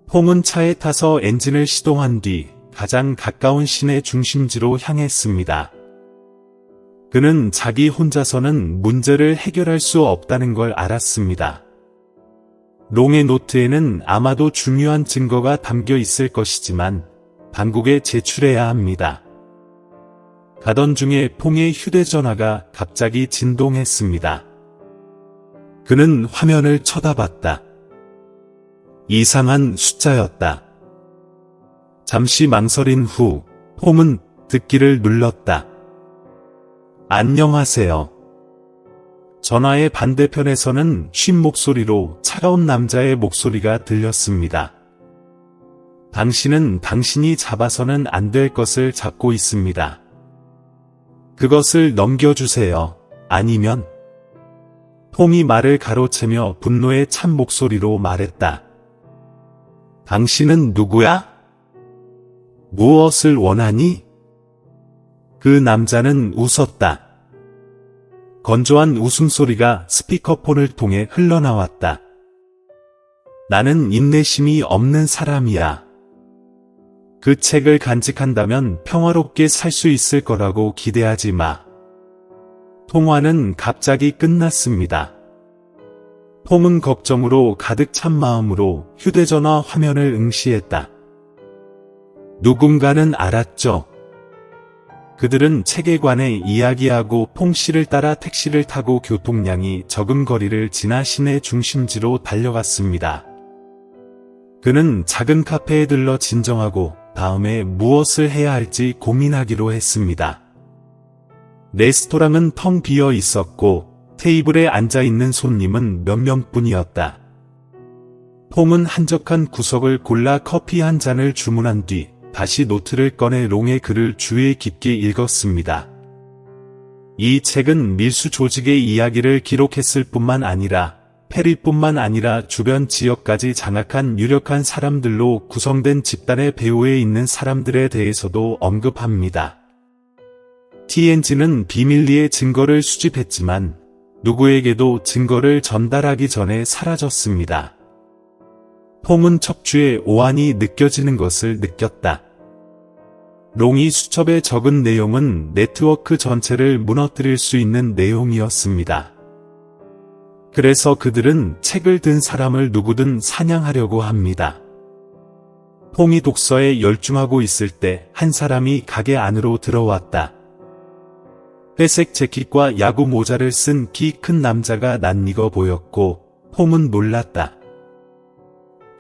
퐁은 차에 타서 엔진을 시동한 뒤 가장 가까운 시내 중심지로 향했습니다. 그는 자기 혼자서는 문제를 해결할 수 없다는 걸 알았습니다. 롱의 노트에는 아마도 중요한 증거가 담겨 있을 것이지만 당국에 제출해야 합니다. 가던 중에 퐁의 휴대전화가 갑자기 진동했습니다. 그는 화면을 쳐다봤다. 이상한 숫자였다. 잠시 망설인 후 퐁은 듣기를 눌렀다. 안녕하세요. 전화의 반대편에서는 쉰 목소리로 차가운 남자의 목소리가 들렸습니다. 당신은 당신이 잡아서는 안 될 것을 잡고 있습니다. 그것을 넘겨주세요. 아니면... 퐁이 말을 가로채며 분노에 찬 목소리로 말했다. 당신은 누구야? 무엇을 원하니? 그 남자는 웃었다. 건조한 웃음소리가 스피커폰을 통해 흘러나왔다. 나는 인내심이 없는 사람이야. 그 책을 간직한다면 평화롭게 살 수 있을 거라고 기대하지 마. 통화는 갑자기 끝났습니다. 퐁은 걱정으로 가득 찬 마음으로 휴대전화 화면을 응시했다. 누군가는 알았죠. 그들은 책에 관해 이야기하고 퐁 씨를 따라 택시를 타고 교통량이 적은 거리를 지나 시내 중심지로 달려갔습니다. 그는 작은 카페에 들러 진정하고 다음에 무엇을 해야 할지 고민하기로 했습니다. 레스토랑은 텅 비어 있었고 테이블에 앉아있는 손님은 몇 명뿐이었다. 퐁은 한적한 구석을 골라 커피 한 잔을 주문한 뒤 다시 노트를 꺼내 롱의 글을 주의 깊게 읽었습니다. 이 책은 밀수 조직의 이야기를 기록했을 뿐만 아니라 페리뿐만 아니라 주변 지역까지 장악한 유력한 사람들로 구성된 집단의 배후에 있는 사람들에 대해서도 언급합니다. TNG는 비밀리에 증거를 수집했지만 누구에게도 증거를 전달하기 전에 사라졌습니다. 퐁은 척추에 오한이 느껴지는 것을 느꼈다. 롱이 수첩에 적은 내용은 네트워크 전체를 무너뜨릴 수 있는 내용이었습니다. 그래서 그들은 책을 든 사람을 누구든 사냥하려고 합니다. 퐁이 독서에 열중하고 있을 때 한 사람이 가게 안으로 들어왔다. 회색 재킷과 야구 모자를 쓴 키 큰 남자가 낯익어 보였고 퐁은 놀랐다.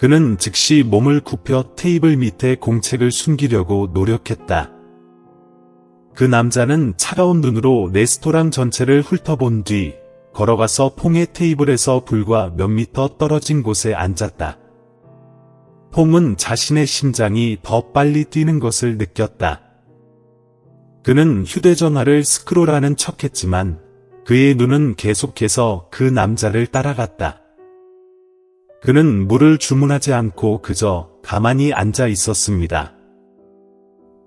그는 즉시 몸을 굽혀 테이블 밑에 공책을 숨기려고 노력했다. 그 남자는 차가운 눈으로 레스토랑 전체를 훑어본 뒤 걸어가서 퐁의 테이블에서 불과 몇 미터 떨어진 곳에 앉았다. 퐁은 자신의 심장이 더 빨리 뛰는 것을 느꼈다. 그는 휴대전화를 스크롤하는 척했지만 그의 눈은 계속해서 그 남자를 따라갔다. 그는 물을 주문하지 않고 그저 가만히 앉아 있었습니다.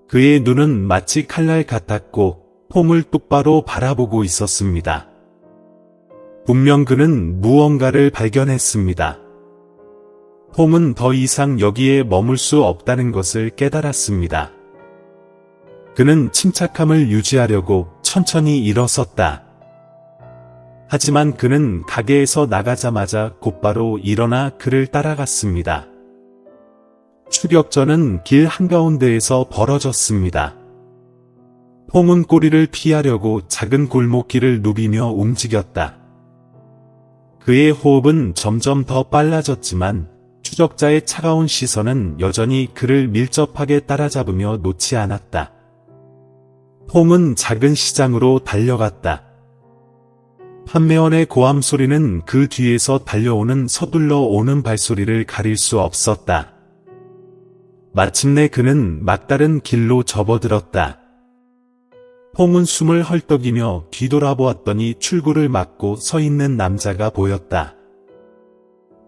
그의 눈은 마치 칼날 같았고 퐁을 똑바로 바라보고 있었습니다. 분명 그는 무언가를 발견했습니다. 퐁은 더 이상 여기에 머물 수 없다는 것을 깨달았습니다. 그는 침착함을 유지하려고 천천히 일어섰다. 하지만 그는 가게에서 나가자마자 곧바로 일어나 그를 따라갔습니다. 추격전은 길 한가운데에서 벌어졌습니다. 퐁은 꼬리를 피하려고 작은 골목길을 누비며 움직였다. 그의 호흡은 점점 더 빨라졌지만 추적자의 차가운 시선은 여전히 그를 밀접하게 따라잡으며 놓지 않았다. 퐁은 작은 시장으로 달려갔다. 판매원의 고함 소리는 그 뒤에서 달려오는 서둘러 오는 발소리를 가릴 수 없었다. 마침내 그는 막다른 길로 접어들었다. 퐁은 숨을 헐떡이며 뒤돌아보았더니 출구를 막고 서 있는 남자가 보였다.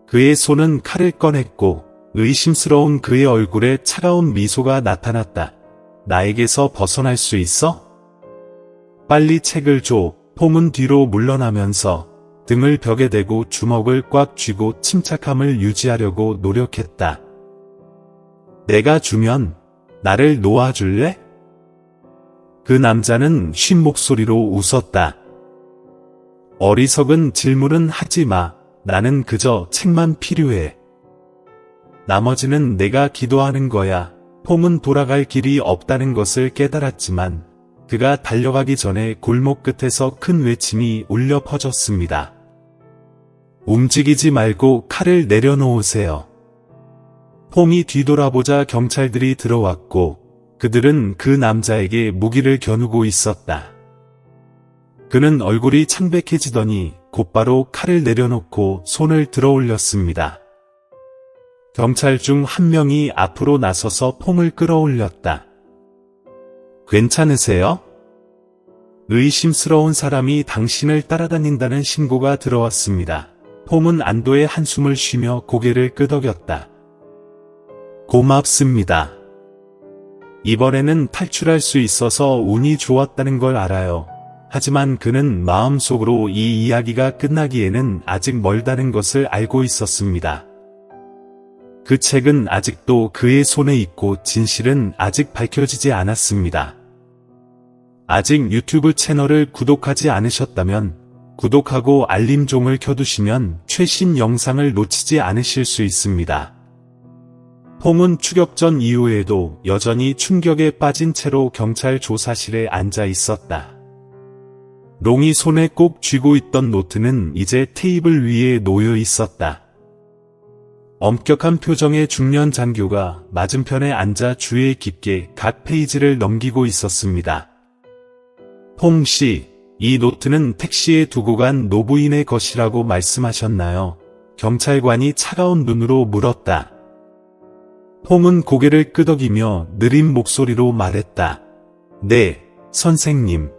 그의 손은 칼을 꺼냈고 의심스러운 그의 얼굴에 차가운 미소가 나타났다. 나에게서 벗어날 수 있어? 빨리 책을 줘. 퐁은 뒤로 물러나면서 등을 벽에 대고 주먹을 꽉 쥐고 침착함을 유지하려고 노력했다. 내가 주면 나를 놓아줄래? 그 남자는 쉰 목소리로 웃었다. 어리석은 질문은 하지 마. 나는 그저 책만 필요해. 나머지는 내가 기도하는 거야. 퐁은 돌아갈 길이 없다는 것을 깨달았지만 그가 달려가기 전에 골목 끝에서 큰 외침이 울려 퍼졌습니다. 움직이지 말고 칼을 내려놓으세요. 퐁이 뒤돌아보자 경찰들이 들어왔고 그들은 그 남자에게 무기를 겨누고 있었다. 그는 얼굴이 창백해지더니 곧바로 칼을 내려놓고 손을 들어 올렸습니다. 경찰 중 한 명이 앞으로 나서서 퐁을 끌어올렸다. 괜찮으세요? 의심스러운 사람이 당신을 따라다닌다는 신고가 들어왔습니다. 퐁은 안도의 한숨을 쉬며 고개를 끄덕였다. 고맙습니다. 이번에는 탈출할 수 있어서 운이 좋았다는 걸 알아요. 하지만 그는 마음속으로 이 이야기가 끝나기에는 아직 멀다는 것을 알고 있었습니다. 그 책은 아직도 그의 손에 있고 진실은 아직 밝혀지지 않았습니다. 아직 유튜브 채널을 구독하지 않으셨다면 구독하고 알림종을 켜두시면 최신 영상을 놓치지 않으실 수 있습니다. 퐁은 추격 전 이후에도 여전히 충격에 빠진 채로 경찰 조사실에 앉아 있었다. 롱이 손에 꼭 쥐고 있던 노트는 이제 테이블 위에 놓여 있었다. 엄격한 표정의 중년 장교가 맞은편에 앉아 주의 깊게 각 페이지를 넘기고 있었습니다. 퐁 씨, 이 노트는 택시에 두고 간 노부인의 것이라고 말씀하셨나요? 경찰관이 차가운 눈으로 물었다. 퐁은 고개를 끄덕이며 느린 목소리로 말했다. 네, 선생님.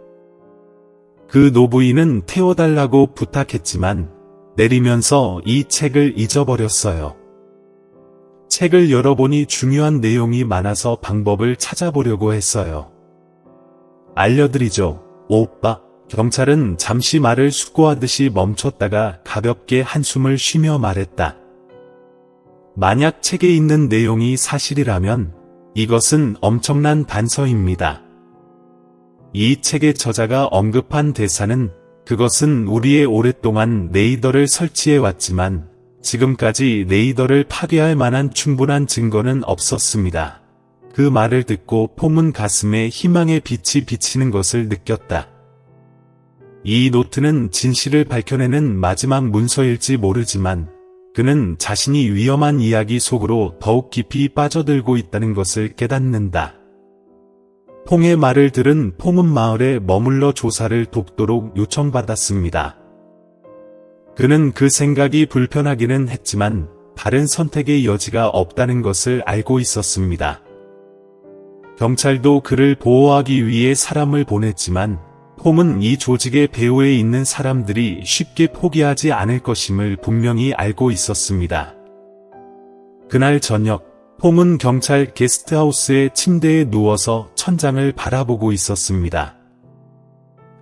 그 노부인은 태워달라고 부탁했지만 내리면서 이 책을 잊어버렸어요. 책을 열어보니 중요한 내용이 많아서 방법을 찾아보려고 했어요. 알려드리죠, 오빠. 경찰은 잠시 말을 숙고하듯이 멈췄다가 가볍게 한숨을 쉬며 말했다. 만약 책에 있는 내용이 사실이라면 이것은 엄청난 단서입니다. 이 책의 저자가 언급한 대사는 그것은 우리의 오랫동안 레이더를 설치해왔지만 지금까지 레이더를 파괴할 만한 충분한 증거는 없었습니다. 그 말을 듣고 퐁은 가슴에 희망의 빛이 비치는 것을 느꼈다. 이 노트는 진실을 밝혀내는 마지막 문서일지 모르지만 그는 자신이 위험한 이야기 속으로 더욱 깊이 빠져들고 있다는 것을 깨닫는다. 퐁의 말을 들은 퐁은 마을에 머물러 조사를 돕도록 요청받았습니다. 그는 그 생각이 불편하기는 했지만 다른 선택의 여지가 없다는 것을 알고 있었습니다. 경찰도 그를 보호하기 위해 사람을 보냈지만 퐁은 이 조직의 배후에 있는 사람들이 쉽게 포기하지 않을 것임을 분명히 알고 있었습니다. 그날 저녁, 퐁은 경찰 게스트하우스의 침대에 누워서 천장을 바라보고 있었습니다.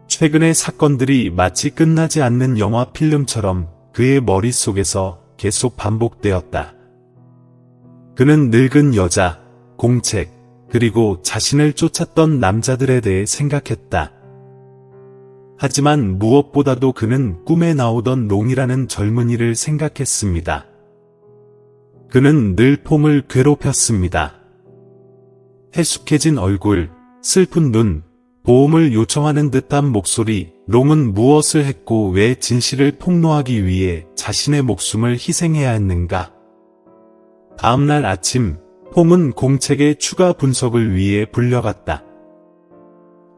최근의 사건들이 마치 끝나지 않는 영화 필름처럼 그의 머릿속에서 계속 반복되었다. 그는 늙은 여자, 공책, 그리고 자신을 쫓았던 남자들에 대해 생각했다. 하지만 무엇보다도 그는 꿈에 나오던 롱이라는 젊은이를 생각했습니다. 그는 늘 퐁을 괴롭혔습니다. 해숙해진 얼굴, 슬픈 눈, 도움을 요청하는 듯한 목소리, 롱은 무엇을 했고 왜 진실을 폭로하기 위해 자신의 목숨을 희생해야 했는가? 다음날 아침, 퐁은 공책의 추가 분석을 위해 불려갔다.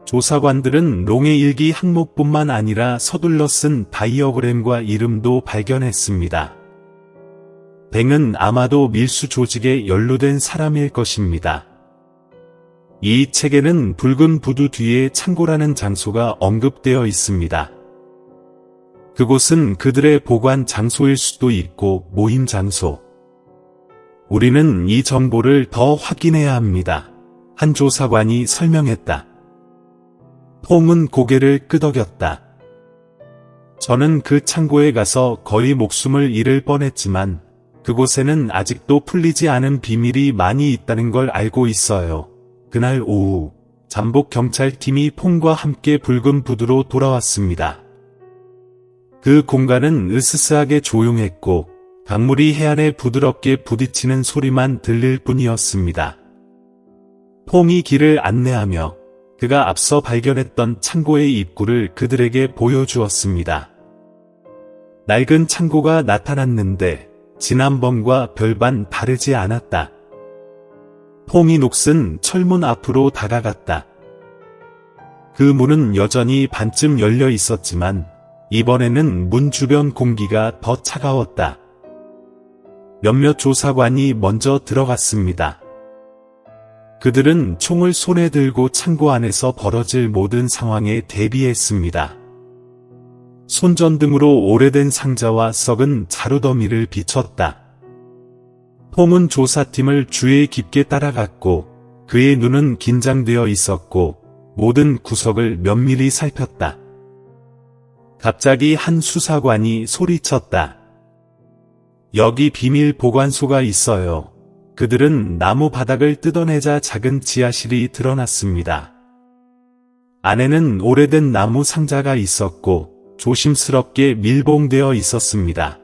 조사관들은 롱의 일기 항목뿐만 아니라 서둘러 쓴 다이어그램과 이름도 발견했습니다. 뱅은 아마도 밀수 조직에 연루된 사람일 것입니다. 이 책에는 붉은 부두 뒤에 창고라는 장소가 언급되어 있습니다. 그곳은 그들의 보관 장소일 수도 있고 모임 장소. 우리는 이 정보를 더 확인해야 합니다. 한 조사관이 설명했다. 톰은 고개를 끄덕였다. 저는 그 창고에 가서 거의 목숨을 잃을 뻔했지만 그곳에는 아직도 풀리지 않은 비밀이 많이 있다는 걸 알고 있어요. 그날 오후 잠복 경찰팀이 폼과 함께 붉은 부두로 돌아왔습니다. 그 공간은 으스스하게 조용했고 강물이 해안에 부드럽게 부딪히는 소리만 들릴 뿐이었습니다. 폼이 길을 안내하며 그가 앞서 발견했던 창고의 입구를 그들에게 보여주었습니다. 낡은 창고가 나타났는데 지난번과 별반 다르지 않았다. 폼이 녹슨 철문 앞으로 다가갔다. 그 문은 여전히 반쯤 열려 있었지만 이번에는 문 주변 공기가 더 차가웠다. 몇몇 조사관이 먼저 들어갔습니다. 그들은 총을 손에 들고 창고 안에서 벌어질 모든 상황에 대비했습니다. 손전등으로 오래된 상자와 썩은 자루더미를 비췄다. 톰은 조사팀을 주의 깊게 따라갔고 그의 눈은 긴장되어 있었고 모든 구석을 면밀히 살폈다. 갑자기 한 수사관이 소리쳤다. 여기 비밀 보관소가 있어요. 그들은 나무 바닥을 뜯어내자 작은 지하실이 드러났습니다. 안에는 오래된 나무 상자가 있었고 조심스럽게 밀봉되어 있었습니다.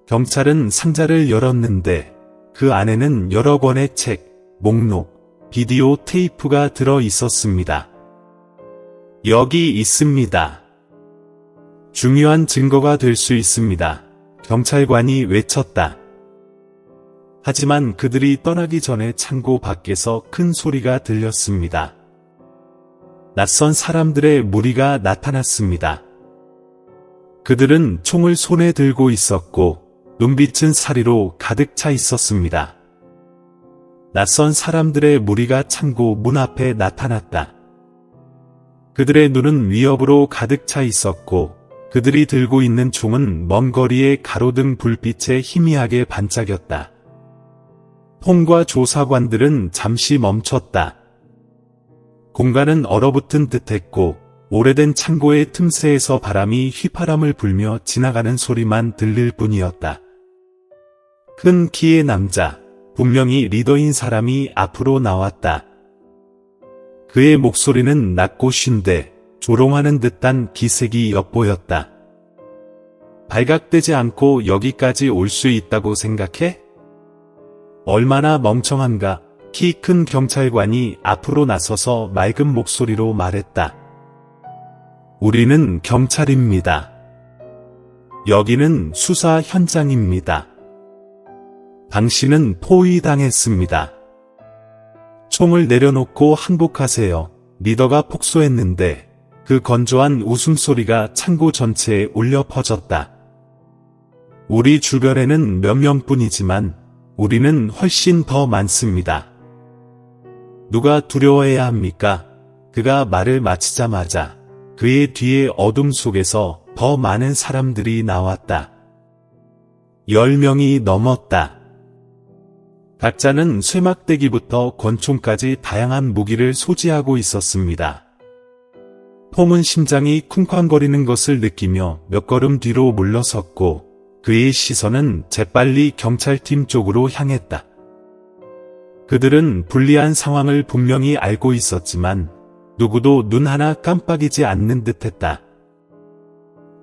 경찰은 상자를 열었는데 그 안에는 여러 권의 책, 목록, 비디오 테이프가 들어 있었습니다. 여기 있습니다. 중요한 증거가 될 수 있습니다. 경찰관이 외쳤다. 하지만 그들이 떠나기 전에 창고 밖에서 큰 소리가 들렸습니다. 낯선 사람들의 무리가 나타났습니다. 그들은 총을 손에 들고 있었고 눈빛은 사리로 가득 차 있었습니다. 낯선 사람들의 무리가 창고 문 앞에 나타났다. 그들의 눈은 위협으로 가득 차 있었고 그들이 들고 있는 총은 먼 거리의 가로등 불빛에 희미하게 반짝였다. 폼과 조사관들은 잠시 멈췄다. 공간은 얼어붙은 듯했고 오래된 창고의 틈새에서 바람이 휘파람을 불며 지나가는 소리만 들릴 뿐이었다. 큰 키의 남자, 분명히 리더인 사람이 앞으로 나왔다. 그의 목소리는 낮고 쉰데 조롱하는 듯한 기색이 엿보였다. 발각되지 않고 여기까지 올 수 있다고 생각해? 얼마나 멍청한가? 키 큰 경찰관이 앞으로 나서서 맑은 목소리로 말했다. 우리는 경찰입니다. 여기는 수사 현장입니다. 당신은 포위당했습니다. 총을 내려놓고 항복하세요. 리더가 폭소했는데 그 건조한 웃음소리가 창고 전체에 울려 퍼졌다. 우리 주변에는 몇 명뿐이지만 우리는 훨씬 더 많습니다. 누가 두려워해야 합니까? 그가 말을 마치자마자 그의 뒤에 어둠 속에서 더 많은 사람들이 나왔다. 10명이 넘었다. 각자는 쇠막대기부터 권총까지 다양한 무기를 소지하고 있었습니다. 톰은 심장이 쿵쾅거리는 것을 느끼며 몇 걸음 뒤로 물러섰고 그의 시선은 재빨리 경찰팀 쪽으로 향했다. 그들은 불리한 상황을 분명히 알고 있었지만 누구도 눈 하나 깜빡이지 않는 듯했다.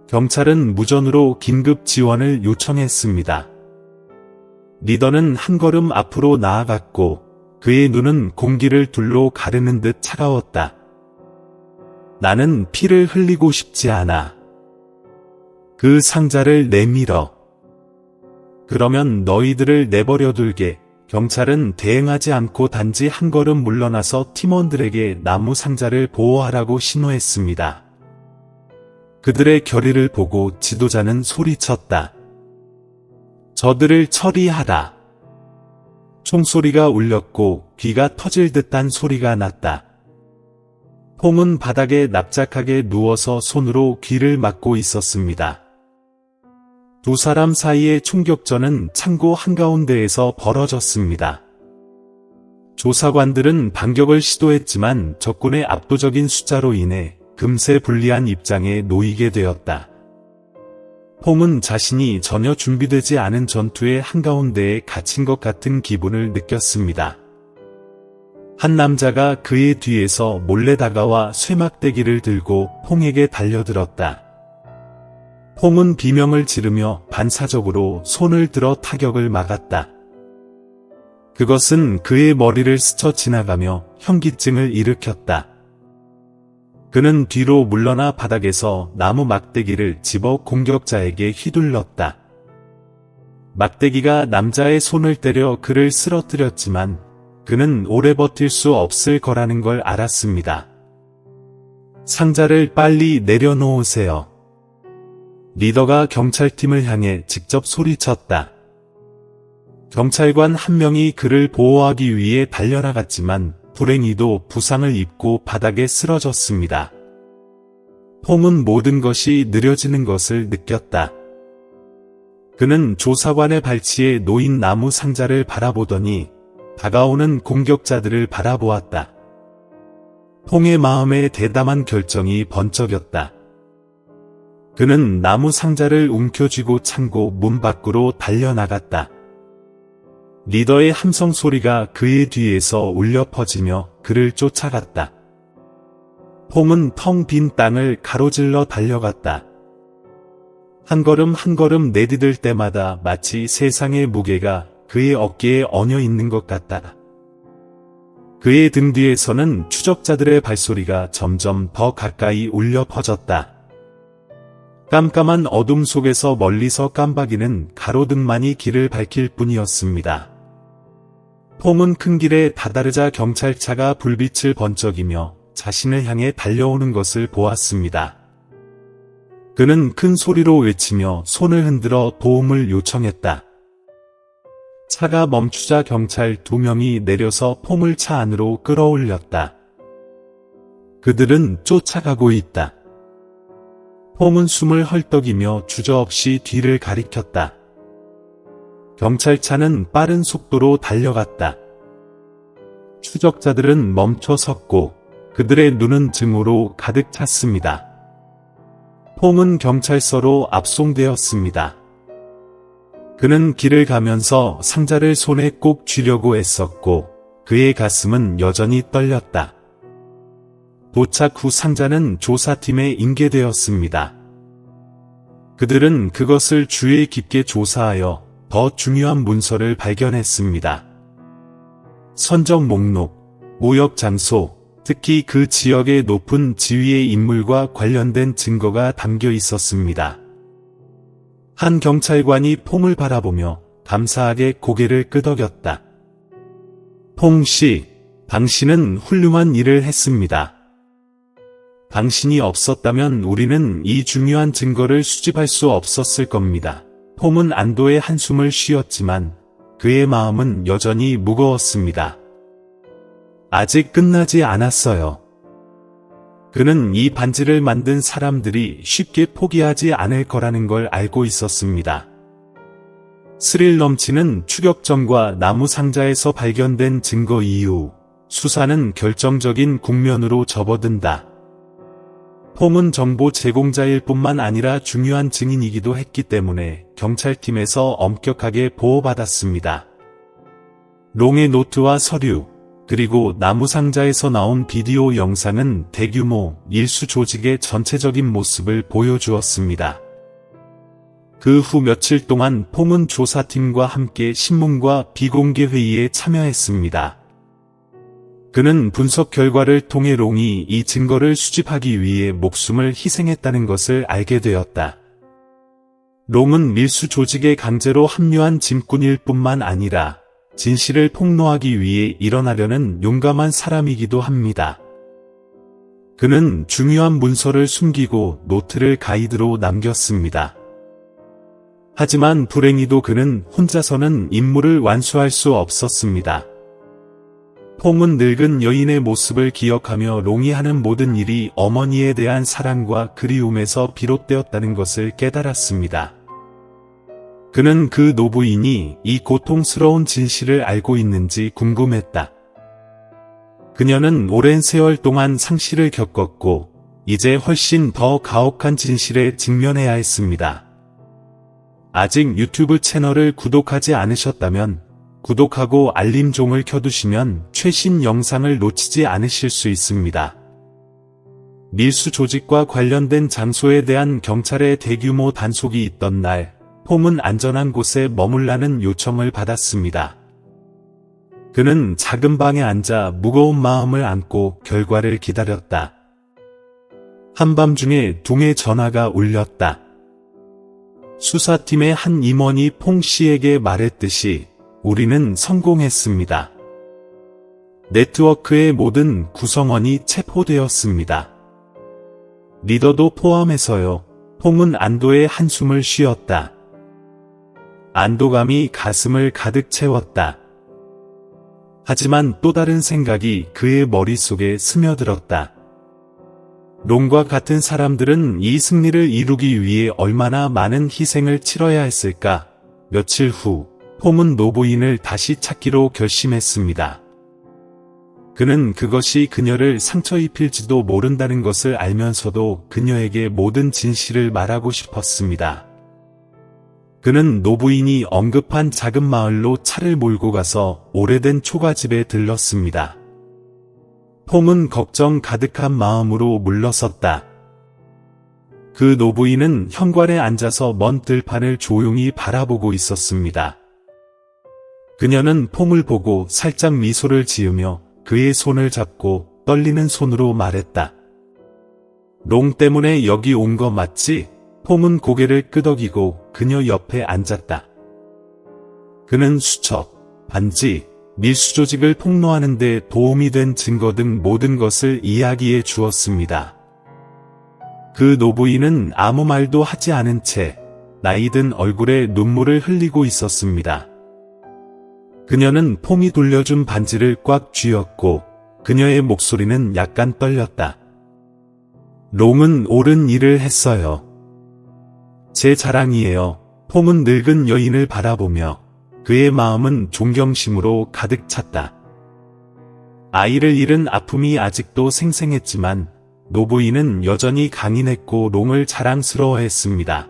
경찰은 무전으로 긴급 지원을 요청했습니다. 리더는 한 걸음 앞으로 나아갔고 그의 눈은 공기를 둘로 가르는 듯 차가웠다. 나는 피를 흘리고 싶지 않아. 그 상자를 내밀어. 그러면 너희들을 내버려 둘게. 경찰은 대응하지 않고 단지 한 걸음 물러나서 팀원들에게 나무 상자를 보호하라고 신호했습니다. 그들의 결의를 보고 지도자는 소리쳤다. 저들을 처리하라. 총소리가 울렸고 귀가 터질 듯한 소리가 났다. 폼은 바닥에 납작하게 누워서 손으로 귀를 막고 있었습니다. 두 사람 사이의 총격전은 창고 한가운데에서 벌어졌습니다. 조사관들은 반격을 시도했지만 적군의 압도적인 숫자로 인해 금세 불리한 입장에 놓이게 되었다. 폼은 자신이 전혀 준비되지 않은 전투의 한가운데에 갇힌 것 같은 기분을 느꼈습니다. 한 남자가 그의 뒤에서 몰래 다가와 쇠막대기를 들고 폼에게 달려들었다. 폼은 비명을 지르며 반사적으로 손을 들어 타격을 막았다. 그것은 그의 머리를 스쳐 지나가며 현기증을 일으켰다. 그는 뒤로 물러나 바닥에서 나무 막대기를 집어 공격자에게 휘둘렀다. 막대기가 남자의 손을 때려 그를 쓰러뜨렸지만 그는 오래 버틸 수 없을 거라는 걸 알았습니다. 상자를 빨리 내려놓으세요. 리더가 경찰팀을 향해 직접 소리쳤다. 경찰관 한 명이 그를 보호하기 위해 달려나갔지만 불행히도 부상을 입고 바닥에 쓰러졌습니다. 폼은 모든 것이 느려지는 것을 느꼈다. 그는 조사관의 발치에 놓인 나무 상자를 바라보더니 다가오는 공격자들을 바라보았다. 폼의 마음에 대담한 결정이 번쩍였다. 그는 나무 상자를 움켜쥐고 창고 문 밖으로 달려나갔다. 리더의 함성 소리가 그의 뒤에서 울려 퍼지며 그를 쫓아갔다. 폼은 텅 빈 땅을 가로질러 달려갔다. 한 걸음 한 걸음 내디딜 때마다 마치 세상의 무게가 그의 어깨에 얹어 있는 것 같다. 그의 등 뒤에서는 추적자들의 발소리가 점점 더 가까이 울려 퍼졌다. 깜깜한 어둠 속에서 멀리서 깜박이는 가로등만이 길을 밝힐 뿐이었습니다. 폼은 큰 길에 다다르자 경찰차가 불빛을 번쩍이며 자신을 향해 달려오는 것을 보았습니다. 그는 큰 소리로 외치며 손을 흔들어 도움을 요청했다. 차가 멈추자 경찰 2명이 내려서 폼을 차 안으로 끌어올렸다. 그들은 쫓아가고 있다. 폼은 숨을 헐떡이며 주저없이 뒤를 가리켰다. 경찰차는 빠른 속도로 달려갔다. 추적자들은 멈춰 섰고 그들의 눈은 증오로 가득 찼습니다. 폼은 경찰서로 압송되었습니다. 그는 길을 가면서 상자를 손에 꼭 쥐려고 애썼고 그의 가슴은 여전히 떨렸다. 도착 후 상자는 조사팀에 인계되었습니다. 그들은 그것을 주의 깊게 조사하여 더 중요한 문서를 발견했습니다. 선적 목록, 모역 장소, 특히 그 지역의 높은 지위의 인물과 관련된 증거가 담겨 있었습니다. 한 경찰관이 폼을 바라보며 감사하게 고개를 끄덕였다. 폼 씨, 당신은 훌륭한 일을 했습니다. 당신이 없었다면 우리는 이 중요한 증거를 수집할 수 없었을 겁니다. 폼은 안도의 한숨을 쉬었지만 그의 마음은 여전히 무거웠습니다. 아직 끝나지 않았어요. 그는 이 반지를 만든 사람들이 쉽게 포기하지 않을 거라는 걸 알고 있었습니다. 스릴 넘치는 추격전과 나무 상자에서 발견된 증거 이후 수사는 결정적인 국면으로 접어든다. 폼은 정보 제공자일 뿐만 아니라 중요한 증인이기도 했기 때문에 경찰팀에서 엄격하게 보호받았습니다. 롱의 노트와 서류, 그리고 나무 상자에서 나온 비디오 영상은 대규모 밀수 조직의 전체적인 모습을 보여주었습니다. 그 후 며칠 동안 폼은 조사팀과 함께 신문과 비공개 회의에 참여했습니다. 그는 분석 결과를 통해 롱이 이 증거를 수집하기 위해 목숨을 희생했다는 것을 알게 되었다. 롱은 밀수 조직에 강제로 합류한 짐꾼일 뿐만 아니라 진실을 폭로하기 위해 일어나려는 용감한 사람이기도 합니다. 그는 중요한 문서를 숨기고 노트를 가이드로 남겼습니다. 하지만 불행히도 그는 혼자서는 임무를 완수할 수 없었습니다. 폼은 늙은 여인의 모습을 기억하며 롱이 하는 모든 일이 어머니에 대한 사랑과 그리움에서 비롯되었다는 것을 깨달았습니다. 그는 그 노부인이 이 고통스러운 진실을 알고 있는지 궁금했다. 그녀는 오랜 세월 동안 상실을 겪었고 이제 훨씬 더 가혹한 진실에 직면해야 했습니다. 아직 유튜브 채널을 구독하지 않으셨다면 구독하고 알림종을 켜두시면 최신 영상을 놓치지 않으실 수 있습니다. 밀수 조직과 관련된 장소에 대한 경찰의 대규모 단속이 있던 날, 폼은 안전한 곳에 머물라는 요청을 받았습니다. 그는 작은 방에 앉아 무거운 마음을 안고 결과를 기다렸다. 한밤중에 동해 전화가 울렸다. 수사팀의 한 임원이 퐁 씨에게 말했듯이 우리는 성공했습니다. 네트워크의 모든 구성원이 체포되었습니다. 리더도 포함해서요. 퐁은 안도의 한숨을 쉬었다. 안도감이 가슴을 가득 채웠다. 하지만 또 다른 생각이 그의 머릿속에 스며들었다. 롱과 같은 사람들은 이 승리를 이루기 위해 얼마나 많은 희생을 치러야 했을까? 며칠 후, 폼은 노부인을 다시 찾기로 결심했습니다. 그는 그것이 그녀를 상처 입힐지도 모른다는 것을 알면서도 그녀에게 모든 진실을 말하고 싶었습니다. 그는 노부인이 언급한 작은 마을로 차를 몰고 가서 오래된 초가집에 들렀습니다. 폼은 걱정 가득한 마음으로 물러섰다. 그 노부인은 현관에 앉아서 먼 들판을 조용히 바라보고 있었습니다. 그녀는 폼을 보고 살짝 미소를 지으며 그의 손을 잡고 떨리는 손으로 말했다. 롱 때문에 여기 온 거 맞지? 폼은 고개를 끄덕이고 그녀 옆에 앉았다. 그는 수첩, 반지, 밀수 조직을 폭로하는 데 도움이 된 증거 등 모든 것을 이야기해 주었습니다. 그 노부인은 아무 말도 하지 않은 채 나이든 얼굴에 눈물을 흘리고 있었습니다. 그녀는 폼이 돌려준 반지를 꽉 쥐었고 그녀의 목소리는 약간 떨렸다. 롱은 옳은 일을 했어요. 제 자랑이에요. 폼은 늙은 여인을 바라보며 그의 마음은 존경심으로 가득 찼다. 아이를 잃은 아픔이 아직도 생생했지만 노부인은 여전히 강인했고 롱을 자랑스러워했습니다.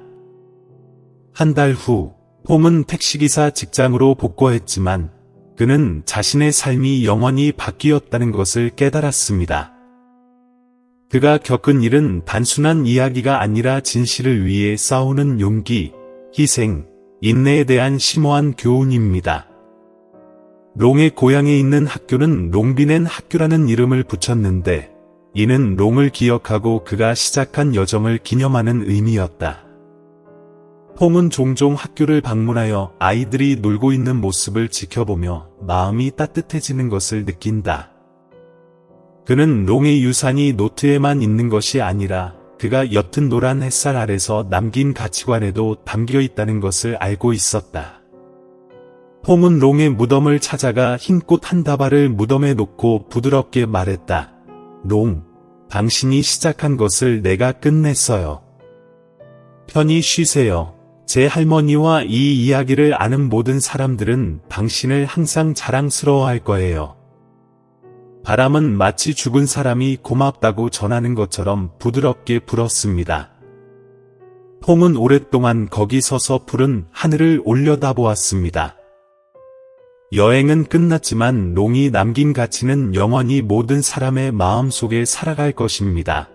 한 달 후, 폼은 택시기사 직장으로 복귀했지만 그는 자신의 삶이 영원히 바뀌었다는 것을 깨달았습니다. 그가 겪은 일은 단순한 이야기가 아니라 진실을 위해 싸우는 용기, 희생, 인내에 대한 심오한 교훈입니다. 롱의 고향에 있는 학교는 롱비넨 학교라는 이름을 붙였는데 이는 롱을 기억하고 그가 시작한 여정을 기념하는 의미였다. 폼은 종종 학교를 방문하여 아이들이 놀고 있는 모습을 지켜보며 마음이 따뜻해지는 것을 느낀다. 그는 롱의 유산이 노트에만 있는 것이 아니라 그가 옅은 노란 햇살 아래서 남긴 가치관에도 담겨 있다는 것을 알고 있었다. 폼은 롱의 무덤을 찾아가 흰 꽃 한 다발을 무덤에 놓고 부드럽게 말했다. 롱, 당신이 시작한 것을 내가 끝냈어요. 편히 쉬세요. 제 할머니와 이 이야기를 아는 모든 사람들은 당신을 항상 자랑스러워할 거예요. 바람은 마치 죽은 사람이 고맙다고 전하는 것처럼 부드럽게 불었습니다. 폼은 오랫동안 거기 서서 푸른 하늘을 올려다보았습니다. 여행은 끝났지만 롱이 남긴 가치는 영원히 모든 사람의 마음속에 살아갈 것입니다.